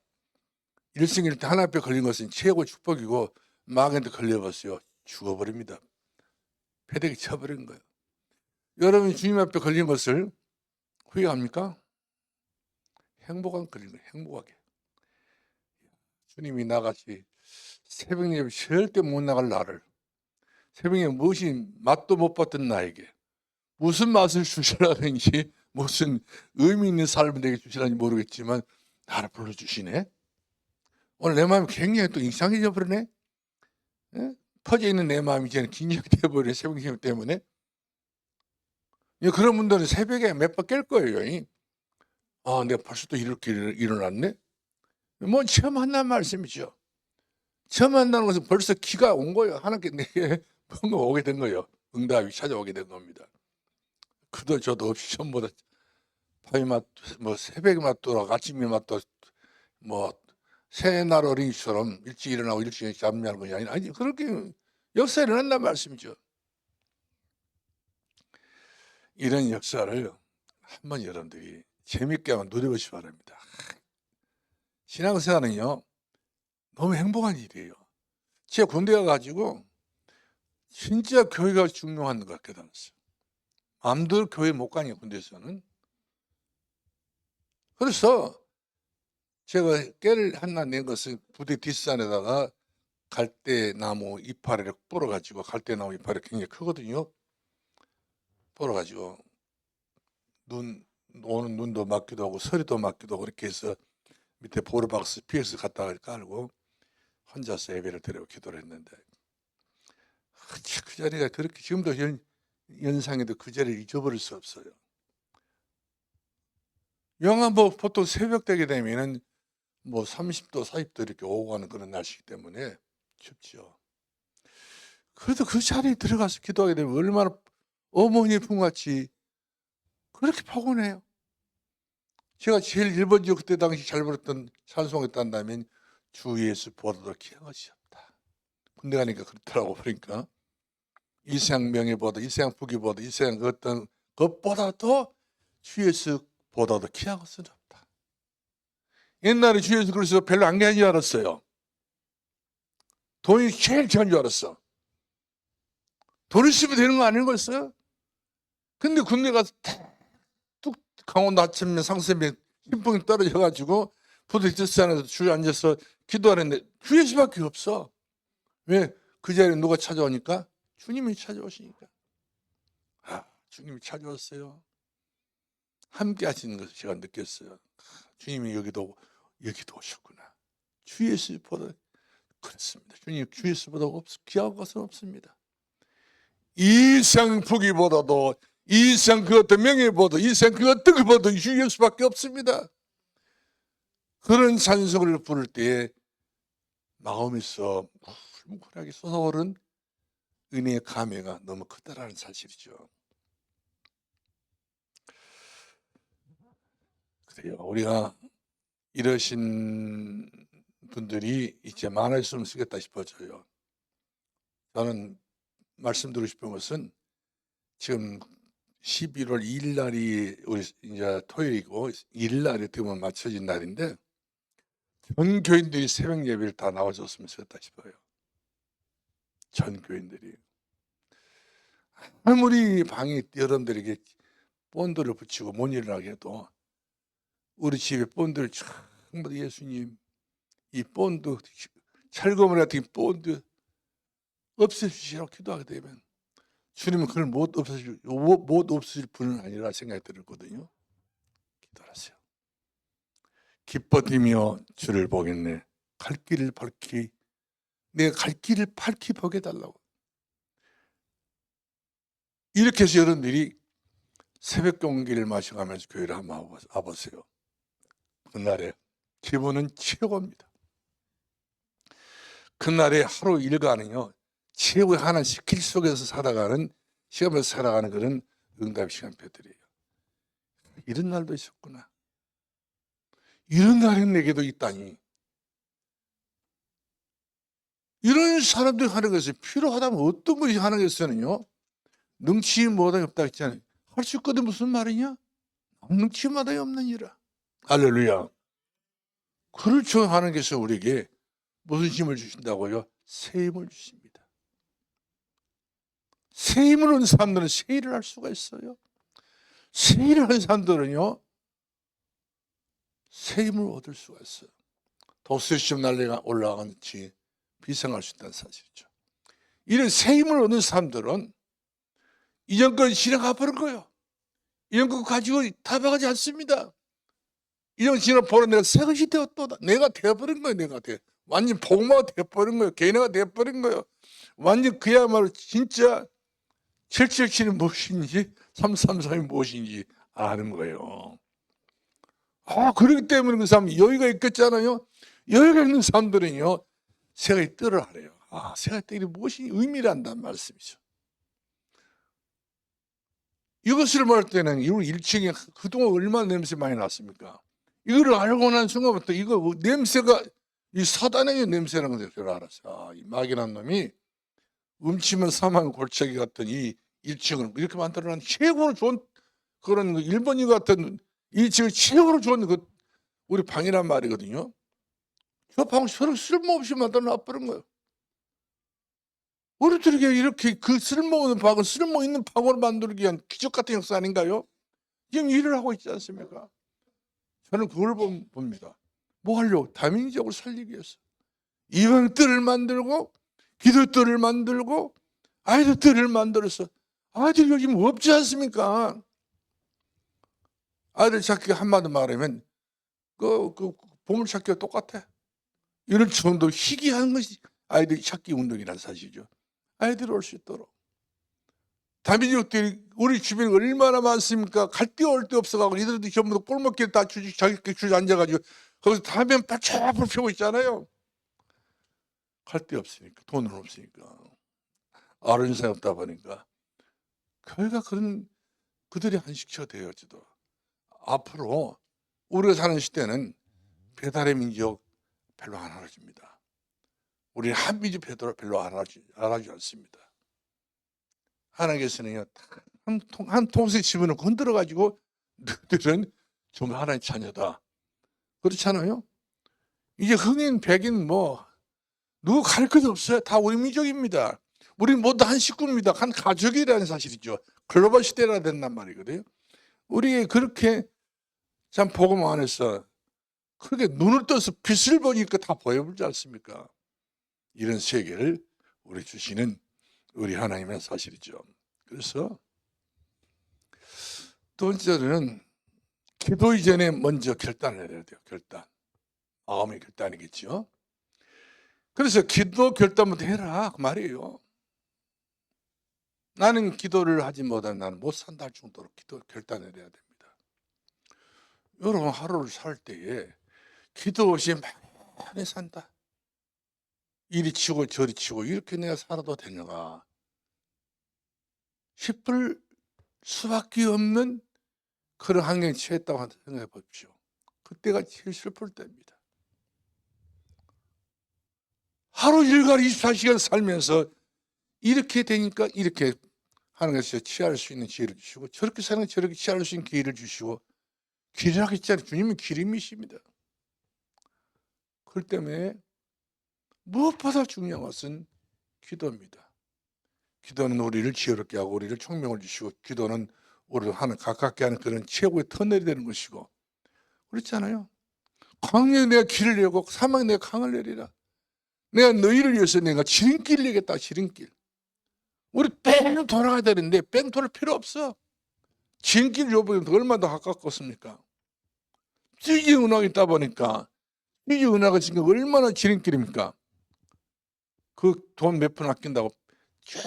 일생일 때 하나 앞에 걸린 것은 최고 축복이고 마귀한테 걸려봤어요. 죽어버립니다. 패대기 쳐버린 거예요. 여러분 주님 앞에 걸린 것을 후회합니까? 행복한 걸린 거예요. 행복하게. 주님이 나같이 새벽 예배 절대 못 나갈 나를, 새벽에 무엇이 맛도 못 봤던 나에게 무슨 맛을 주시라는지, 무슨 의미 있는 삶을 내게 주시라는지 모르겠지만 나를 불러주시네. 오늘 내 마음이 굉장히 또 이상해져 버리네. 예? 퍼져 있는 내 마음이 이제는 긴장되어 버리네. 새벽 예배 때문에. 그런 분들은 새벽에 몇 번 깰 거예요. 아, 내가 벌써 또 이렇게 일어났네. 뭐 처음 한다는 말씀이죠. 처음 한다는 것은 벌써 기가 온 거예요. 하나님께 내게 뭔가 오게 된 거예요. 응답이 찾아오게 된 겁니다. 그도 저도 없이 전부 다 밤이 뭐 새벽이 맞도록 아침이 맞도록 뭐 새날 어린이처럼 일찍 일어나고 일찍 잠자는 것이 아니라, 아니 그렇게 역사에 일어난다는 말씀이죠. 이런 역사를 한번 여러분들이 재밌게 한번 누려보시기 바랍니다. 신앙생활은요 너무 행복한 일이에요. 제가 군대 가가지고 진짜 교회가 중요한 것 깨달았어요. 마음대로 교회 못 가니까 군대에서는. 그래서 제가 깨를 하나 낸 것은 부대 뒷산에다가 갈대나무 이파리를 뿌려가지고, 갈대나무 이파리 굉장히 크거든요. 뿌려가지고 오는 눈도 맞기도 하고 서리도 맞기도 하고 이렇게 해서 밑에 보르박스 PS 갖다가 깔고 혼자서 예배를 드리고 기도를 했는데, 그 자리가 그렇게 지금도 연상해도 그 자리를 잊어버릴 수 없어요. 영하 뭐 보통 새벽 되게 되면은 뭐 30도, 40도 이렇게 오고 가는 그런 날씨이기 때문에 춥죠. 그래도 그 자리에 들어가서 기도하게 되면 얼마나 어머니의 품같이 그렇게 포근해요. 제가 제일 1번지로 그때 당시 잘 부르던 찬송했단다면 주 예수 보다도 귀한 것이 없다. 군대 가니까 그렇더라고. 그러니까 이 세상 명예보다, 이 세상 부귀보다, 이 세상 어떤 것보다도 주 예수 보다도 귀한 것은 없다. 옛날에 주 예수 그리스도 별로 안 귀한 줄 알았어요. 돈이 제일 귀한 줄 알았어. 돈 있으면 되는 거 아닌 거였어요. 근데 군대 가서 뚝 강원도 아침에 상습에 힘풍이 떨어져가지고 부대 뒷산에서 주에 앉아서 기도하는데 주 예수밖에 없어. 왜? 그 자리에 누가 찾아오니까? 주님이 찾아오시니까. 아, 주님이 찾아왔어요. 함께 하시는 것을 제가 느꼈어요. 주님이 여기도 오셨구나. 주 예수보다 그렇습니다. 주님 주 예수보다 귀한 것은 없습니다. 이 세상 부귀보다도, 이 세상 그 어떤 명예보다, 이 세상 그 어떤 것보다 주 예수밖에 없습니다. 그런 찬송을 부를 때에 마음에서 뭉클하게 솟아오른 은혜의 감회가 너무 크다라는 사실이죠. 그래요. 우리가 이러신 분들이 이제 많았으면 쓰겠다 싶어져요. 저는 말씀드리고 싶은 것은 지금 11월 2일 날이 우리 이제 토요일이고 2일 날이 되면 맞춰진 날인데 전 교인들이 새벽 예배를 다 나와줬으면 좋겠다 싶어요. 전 교인들이. 아무리 방에 여러분들에게 본드를 붙이고 못 일어나게 해도 우리 집에 본드를 전부 예수님 이 본드, 철거물 같은 본드 없애주시라고 기도하게 되면 주님은 그걸 못 없애줄 분은 아니라 생각이 들었거든요. 기도하세요. 기뻐 뛰며 주를 보겠네. 갈 길을 밝히, 내가 갈 길을 밝히 보게 달라고. 이렇게 해서 여러분들이 새벽 공기를 마셔가면서 교회를 한번 와보세요. 그날에 기분은 최고입니다. 그날에 하루 일과는요, 최고의 하나님 길 속에서 살아가는, 시험에서 살아가는 그런 응답 시간표들이에요. 이런 날도 있었구나. 이런 날이 내게도 있다니. 이런 사람들이 하는 것이 필요하다면 어떤 것이 하는 것에는요, 능치 못하게 없다 했잖아요. 할 수 있거든 무슨 말이냐? 능치 못하게 없느니라. 할렐루야. 그렇죠 하는 것이 우리에게 무슨 힘을 주신다고요? 새 힘을 주십니다. 새 힘을 얻는 사람들은 새 일을 할 수가 있어요. 새 일을 하는 사람들은요, 새 힘을 얻을 수가 있어요. 독수리 시험 날개가 올라간 지 비상할 수 있다는 사실이죠. 이런 새 힘을 얻는 사람들은 이전 걸 지나가 버린 거예요. 이전 거 가지고 타박하지 않습니다. 이전 지나 보는 내가 새 것이 되었다. 내가 되어버린 거예요. 내가 완전 복마가 되어버린 거예요. 개인화가 되어버린 거예요. 완전 그야말로 진짜 777이 무엇인지 333이 무엇인지 아는 거예요. 그렇기 때문에 그 사람이 여유가 있겠잖아요. 여유가 있는 사람들은요, 새가 뜰을 하래요. 새가 뜰이 무엇이 의미란다는 말씀이죠. 이것을 말할 때는 우리 1층에 그동안 얼마나 냄새 많이 났습니까? 이거를 알고 난 순간부터 이거 냄새가 이 사단의 냄새라는 것을 저를 알았어요. 이 막연한 놈이 음치면 사망 골짜기 같은 이 1층을 이렇게 만들어놓은 최고로 좋은 그런 일본인 같은 1층을 최고로 좋은 우리 방이란 말이거든요. 저 방을 서로 쓸모없이 만들어놔버린 거예요. 우리들에게 이렇게 그 쓸모없는 방을 쓸모있는 방으로 만들기 위한 기적 같은 역사 아닌가요? 지금 일을 하고 있지 않습니까? 저는 그걸 봅니다. 뭐 하려고? 다민족을 살리기 위해서. 이방뜰을 만들고 기도뜰을 만들고 아이들뜰을 만들어서 아이들이 요즘 없지 않습니까? 아이들 찾기 한마디 말하면 그 보물찾기가 똑같아. 이런 정도 희귀한 것이 아이들 찾기 운동이라는 사실이죠. 아이들이 올 수 있도록. 다민족들이 우리 주변에 얼마나 많습니까? 갈 데 올 데 없어가지고 이들도 전부 다 꼴목길 다 자기들 주저 앉아가지고 거기서 담배 바짝불 펴고 있잖아요. 갈 데 없으니까, 돈은 없으니까, 아는 사람이 없다 보니까 교회가 그들이 한식처 되어지도 앞으로 우리가 사는 시대는 배달의 민족 별로 안 알아집니다. 우리 한민족 배달 별로 안 알아주지 않습니다. 하나님께서는요, 한 통째 집어넣고 흔들어가지고 너희들은 좀 하나님 자녀다. 그렇잖아요. 이제 흑인, 백인 누구 가릴 것도 없어요. 다 우리 민족입니다. 우리 모두 한 식구입니다. 한 가족이라는 사실이죠. 글로벌 시대라 된단 말이거든요. 우리 그렇게 참 복음 안에서 그렇게 눈을 떠서 빛을 보니까 다 보여보지 않습니까? 이런 세계를 우리 주시는 우리 하나님의 사실이죠. 그래서 두 번째로는 기도 이전에 먼저 결단을 해야 돼요. 결단. 마음의 결단이겠죠. 그래서 기도 결단부터 해라 그 말이에요. 나는 기도를 하지 못하면 나는 못 산다 할 정도로 기도 결단을 해야 됩니다. 여러분 하루를 살 때에 기도 없이 많이 산다. 이리 치고 저리 치고 이렇게 내가 살아도 되는가 싶을 수밖에 없는 그런 환경에 처했다고 생각해 보십시오. 그때가 제일 슬플 때입니다. 하루 일과를 24시간 살면서 이렇게 되니까 이렇게 하는 것에서 취할 수 있는 기회를 주시고 저렇게 사는 저렇게 취할 수 있는 기회를 주시고 길이라고 했잖아요. 주님은 길임이십니다. 그렇기 때문에 무엇보다 중요한 것은 기도입니다. 기도는 우리를 지혜롭게 하고 우리를 총명을 주시고 기도는 우리를 가깝게 하는 그런 최고의 터널이 되는 것이고 그렇잖아요. 광야에 내가 길을 내고 사막에 내가 강을 내리라. 내가 너희를 위해서 내가 지름길을 내겠다. 지름길. 우리 뺑 돌아가야 되는데 뺑 돌을 필요 없어. 지름길 여보면 얼마나 더 가깝겠습니까? 찌지 은하가 있다 보니까 찌지 은하가 지금 얼마나 지름길입니까? 그 돈 몇 푼 아낀다고 쭉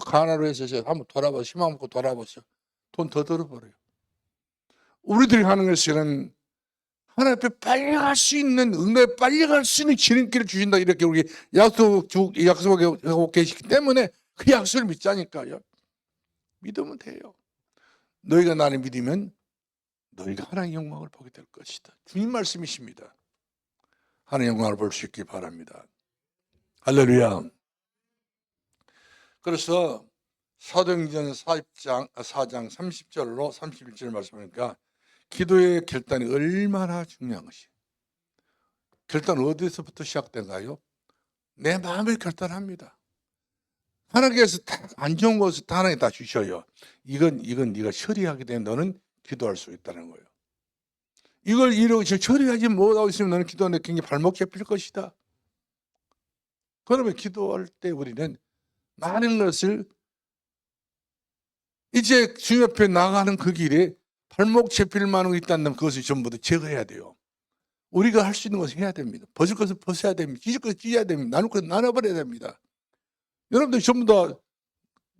가나로 해서 한번 돌아봐 희망 먹고 돌아보세요. 돈 더 들어버려요. 우리들이 하는 것은 하나님 앞에 빨리 갈 수 있는 은혜에 빨리 갈 수 있는 지름길을 주신다 이렇게 우리 약속하고 계시기 때문에 그 약속을 믿자니까요. 믿으면 돼요. 너희가 나를 믿으면 너희가 하나님의 영광을 보게 될 것이다. 주님 말씀이십니다. 하나님의 영광을 볼 수 있길 바랍니다. 할렐루야. 그래서 사도행전 4장 30절로 31절 말씀하니까 기도의 결단이 얼마나 중요한 것이에요. 결단은 어디서부터 시작된가요? 내 마음을 결단합니다. 하나님께서 다 안 좋은 것을 다 하나님 다 주셔요. 이건 네가 처리하게 되면 너는 기도할 수 있다는 거예요. 이걸 이렇게 처리하지 못하고 있으면 너는 기도하는데 굉장히 발목 잡힐 것이다. 그러면 기도할 때 우리는 많은 것을 이제 주님 앞에 나가는 그 길에 발목 잡힐 만한 거 있다면 그것을 전부 다 제거해야 돼요. 우리가 할 수 있는 것을 해야 됩니다. 벗을 것을 벗어야 됩니다. 찢을 것을 찢어야 됩니다. 나눌 것을 나눠버려야 됩니다. 여러분들 전부 다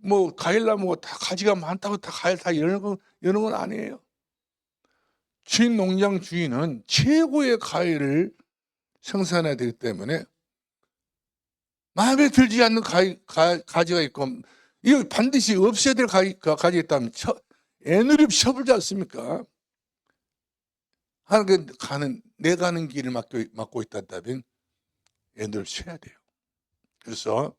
뭐 과일나무가 다 가지가 많다고 다 과일 다 이런 건 아니에요. 주인 농장 주인은 최고의 과일을 생산해야 되기 때문에 마음에 들지 않는 가지가 있고 이거 반드시 없애야 될 가지가 있다면 애누리 쳐불지 않습니까? 하나님 내 가는 길을 막고 있다면 애누리 쳐야 돼요. 그래서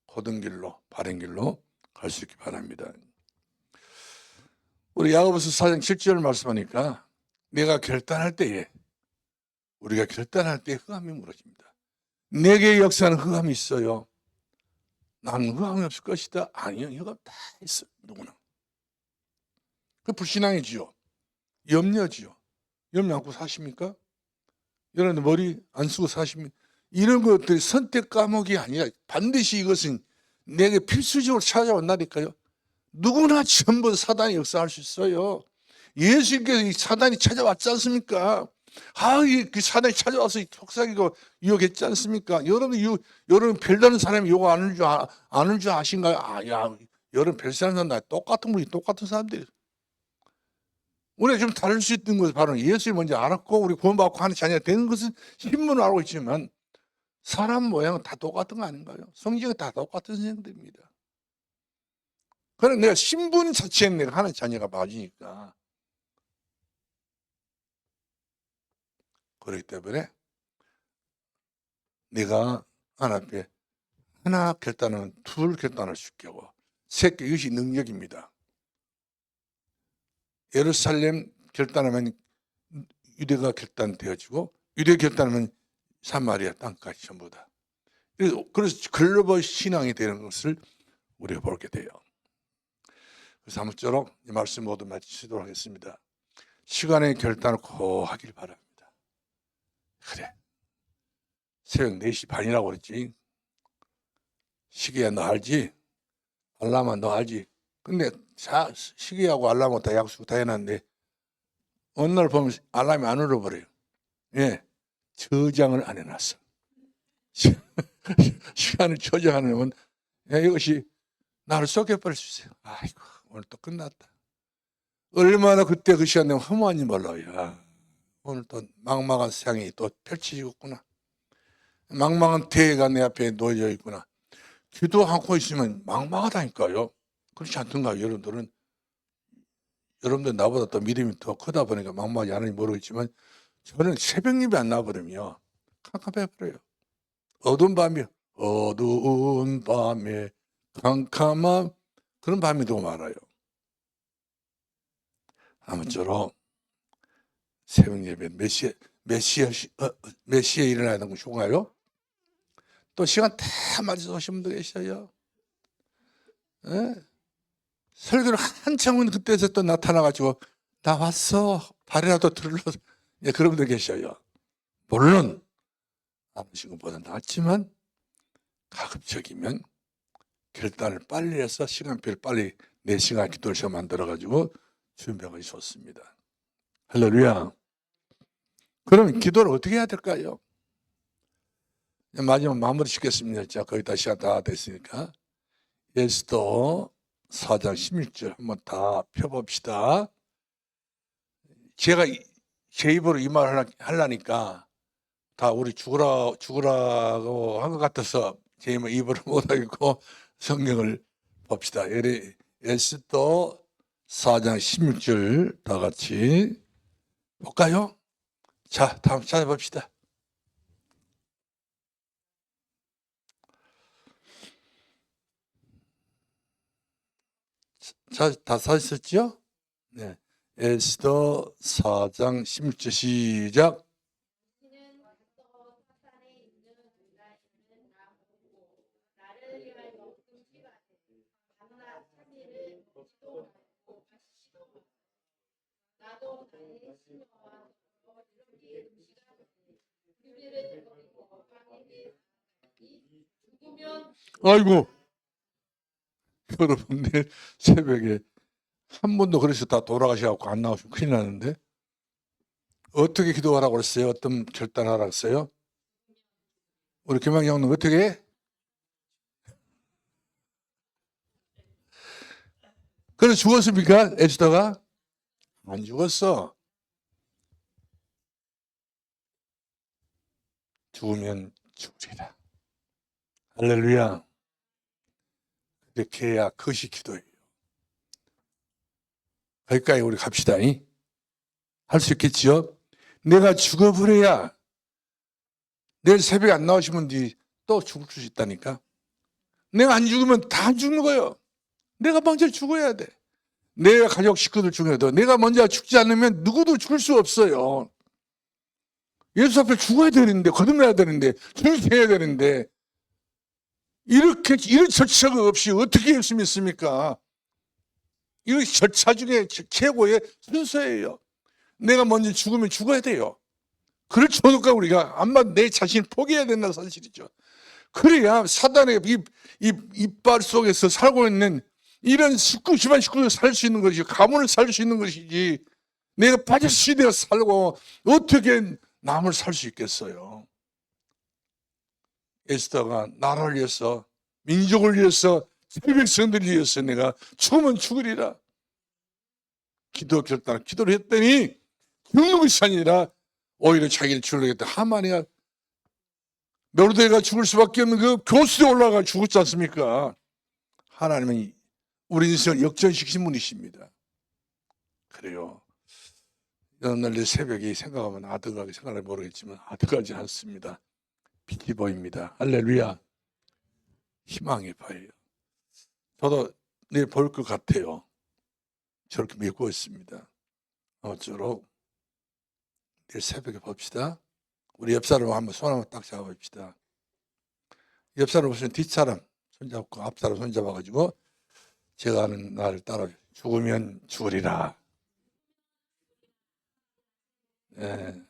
고든 길로 바른 길로 갈 수 있기 바랍니다. 우리 야고보서 4장 7절 말씀하니까 우리가 결단할 때에 흑암이 무너집니다. 내게 역사는 흑암이 있어요. 나는 흑암이 없을 것이다. 아니요, 흑암 다 있어요. 누구나. 그 불신앙이지요. 염려지요. 염려 안고 사십니까? 여러분들 머리 안 쓰고 사십니까? 이런 것들이 선택 과목이 아니라 반드시 이것은 내게 필수적으로 찾아온다니까요. 누구나 전부 사단이 역사할 수 있어요. 예수님께서 이 사단이 찾아왔지 않습니까? 그 사단이 찾아와서 속삭이고 유혹했지 않습니까? 여러분 별다른 사람이 유혹 안 하는 줄 아신가요? 여러분 별다른 사람 똑같은 분이 똑같은 사람들이. 우리가 좀 다를 수 있는 것은 바로 예수를 먼저 알았고 우리 구원받고 하는 자녀가 되는 것은 신분을 알고 있지만 사람 모양은 다 똑같은 거 아닌가요? 성경은 다 똑같은 성경들입니다. 그래 내가 신분 자체는 내가 하나님 자녀가 맞으니까. 그렇기 때문에 내가 하나님 앞에 하나 결단은 둘 결단할 수 있게 하고 셋 이것이 능력입니다. 예루살렘 결단하면 유대가 결단되어지고 유대 결단하면 사마리아 땅까지 전부 다. 그래서 글로벌 신앙이 되는 것을 우리가 보게 돼요. 그래서 아무쪼록 이 말씀 모두 마치도록 하겠습니다. 시간의 결단을 꼭 하길 바랍니다. 그래 새벽 4시 반이라고 그랬지. 시계야 너 알지? 알람아 너 알지? 근데 시계하고 알람하고 다 약속 다 해놨는데 어느 날 보면 알람이 안 울어버려요. 예, 저장을 안 해놨어. 시간을 저장하면 이것이 나를 썩여버릴 수 있어요. 아이고 오늘 또 끝났다. 얼마나 그때 그 시간에 허무한지 몰라요. 오늘 또 망망한 세상이 또 펼쳐지겠구나. 망망한 대해가 내 앞에 놓여져 있구나. 기도 않고 있으면 망망하다니까요. 그렇지 않던가요? 여러분들 나보다 또 믿음이 더 크다 보니까 망망하지 않은지 모르겠지만 저는 새벽 예배 안 나와버리면 캄캄해버려요. 어두운 밤에 캄캄한 그런 밤이 너무 많아요. 아무쪼록 새벽 예배 몇 시에 일어나야 되는 거 좋아요? 또 시간 다 맞춰서 오신 분도 계셔요. 예? 설교를 한참 후에 그때서 또 나타나가지고 나 왔어 발이라도 들러 그런 분들 계셔요. 물론 안 오신 것보다 낫지만 가급적이면 결단을 빨리 해서 시간표를 빨리 4시간 기도를 시간 만들어가지고 준비하는 것이 좋습니다. 할렐루야. 그럼 기도를 어떻게 해야 될까요? 마지막 마무리 짓겠습니다. 자, 거의 다 시간 다 됐으니까. 에스더 4장 16절 한번 다 펴봅시다. 제가 제 입으로 이 말을 하려니까 다 우리 죽으라고 한 것 같아서 제 입으로 못하겠고 성경을 봅시다. 에스더 4장 16절 다 같이 볼까요? 자, 다음 찾아봅시다. 자, 다 찾으셨죠? 네. 에스더 4장 16절 시작. 아이고, 여러분, 내일 새벽에 한 번도 그래서 다 돌아가셔갖고 안 나오시면 큰일 나는데, 어떻게 기도하라고 그랬어요? 어떤 결단하라고 했어요? 우리 김학영은 어떻게 해? 그래서 죽었습니까? 에스더가? 안 죽었어. 죽으면 죽으리라. 할렐루야. 이렇게 해야 그것이 기도예요. 거기까지 우리 갑시다. 할 수 있겠지요? 내가 죽어버려야 내일 새벽에 안 나오시면 또 죽을 수 있다니까. 내가 안 죽으면 다 죽는 거예요. 내가 먼저 죽어야 돼. 내 가족 식구들 중에도 내가 먼저 죽지 않으면 누구도 죽을 수 없어요. 예수 앞에 죽어야 되는데, 거듭나야 되는데, 중생해야 되는데, 이런 절차가 없이 어떻게 예수 믿습니까? 이 절차 중에 최고의 순서예요. 내가 먼저 죽으면 죽어야 돼요. 그럴 정도가 우리가 아마 내 자신을 포기해야 된다는 사실이죠. 그래야 사단의 이빨 속에서 살고 있는 이런 집안 식구를 살 수 있는 것이지, 가문을 살 수 있는 것이지, 내가 빠졌으니 내가 살고 어떻게 남을 살 수 있겠어요? 에스더가 나라를 위해서, 민족을 위해서, 백성들을 위해서 내가 죽으면 죽으리라 기도 결단을 기도를 했더니 죽는 것이 아니라 오히려 자기를 죽이겠다. 하만이가 모르드가가 죽을 수밖에 없는 그 교수에 올라가 죽었지 않습니까? 하나님은 우리 인생을 역전시키신 분이십니다. 그래요. 어느 날 새벽에 생각하면 아득하게 생각을 모르겠지만 아득하지 않습니다. 빛이 보입니다. 할렐루야. 희망이 보여요. 저도 내일 볼 것 같아요. 저렇게 믿고 있습니다. 아무쪼록 내일 새벽에 봅시다. 우리 옆 사람 한번 손 한번 딱 잡아봅시다. 옆 사람 보시면 뒷사람 손잡고 앞 사람 손잡아가지고 제가 하는 나를 따라 죽으면 죽으리라. 네.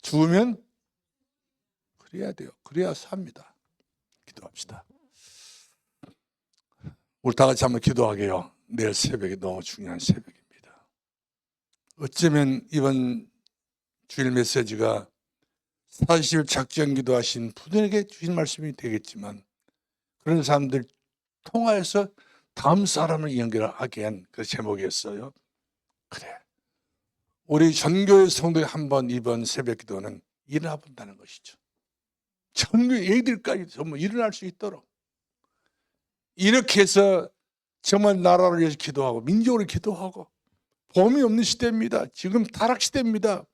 죽으면 그래야 돼요. 그래야 삽니다. 기도합시다. 우리 다 같이 한번 기도하게요. 내일 새벽이 너무 중요한 새벽입니다. 어쩌면 이번 주일 메시지가 40일 작전 기도하신 분에게 주신 말씀이 되겠지만 그런 사람들 통하여서 다음 사람을 연결하게 한 그 제목이었어요. 그래, 우리 전교의 성도의 한번 이번 새벽 기도는 일어나 본다는 것이죠. 전교 애들까지 전부 일어날 수 있도록 이렇게 해서 정말 나라를 위해서 기도하고 민족을 기도하고 봄이 없는 시대입니다. 지금 타락시대입니다.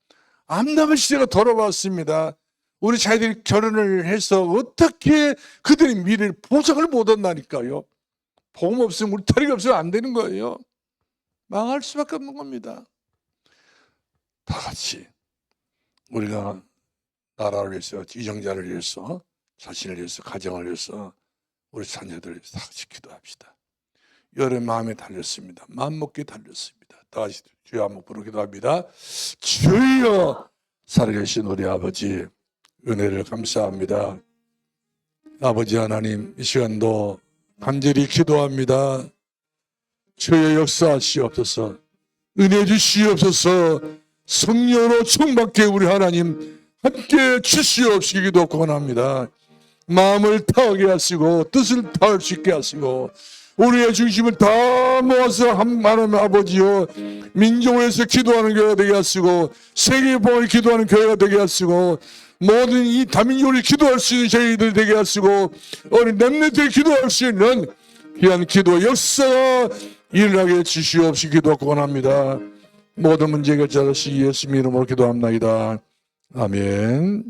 암담한 시대가 돌아왔습니다. 우리 자녀들이 결혼을 해서 어떻게 그들의 미래를 보장을 못한다니까요. 봄 없으면 울타리가 없으면 안 되는 거예요. 망할 수밖에 없는 겁니다. 다 같이 우리가 나라를 위해서, 지정자를 위해서, 자신을 위해서, 가정을 위해서, 우리 자녀들을 위해서 다 같이 기도합시다. 여러 마음에 달렸습니다. 마음먹기에 달렸습니다. 다 같이 주여 한번 부르 기도합니다. 주여, 살아계신 우리 아버지 은혜를 감사합니다. 아버지 하나님, 이 시간도 간절히 기도합니다. 주의 역사하시옵소서, 은혜 주시옵소서, 성령으로 충만케 우리 하나님 함께 주시옵시기 기도하고 원합니다. 마음을 타하게 하시고 뜻을 다할 수 있게 하시고 우리의 중심을 다 모아서 하나님 아버지여 민족을 위해서 기도하는 교회가 되게 하시고 세계의 복을 기도하는 교회가 되게 하시고 모든 이 다민족을 기도할 수 있는 저희들 되게 하시고 우리 렘넌트를 기도할 수 있는 귀한 기도 역사가 일어나게 주시옵시기 기도하고 원합니다. 모든 문제 해결자로시 예수님 이름으로 기도합나이다. 아멘.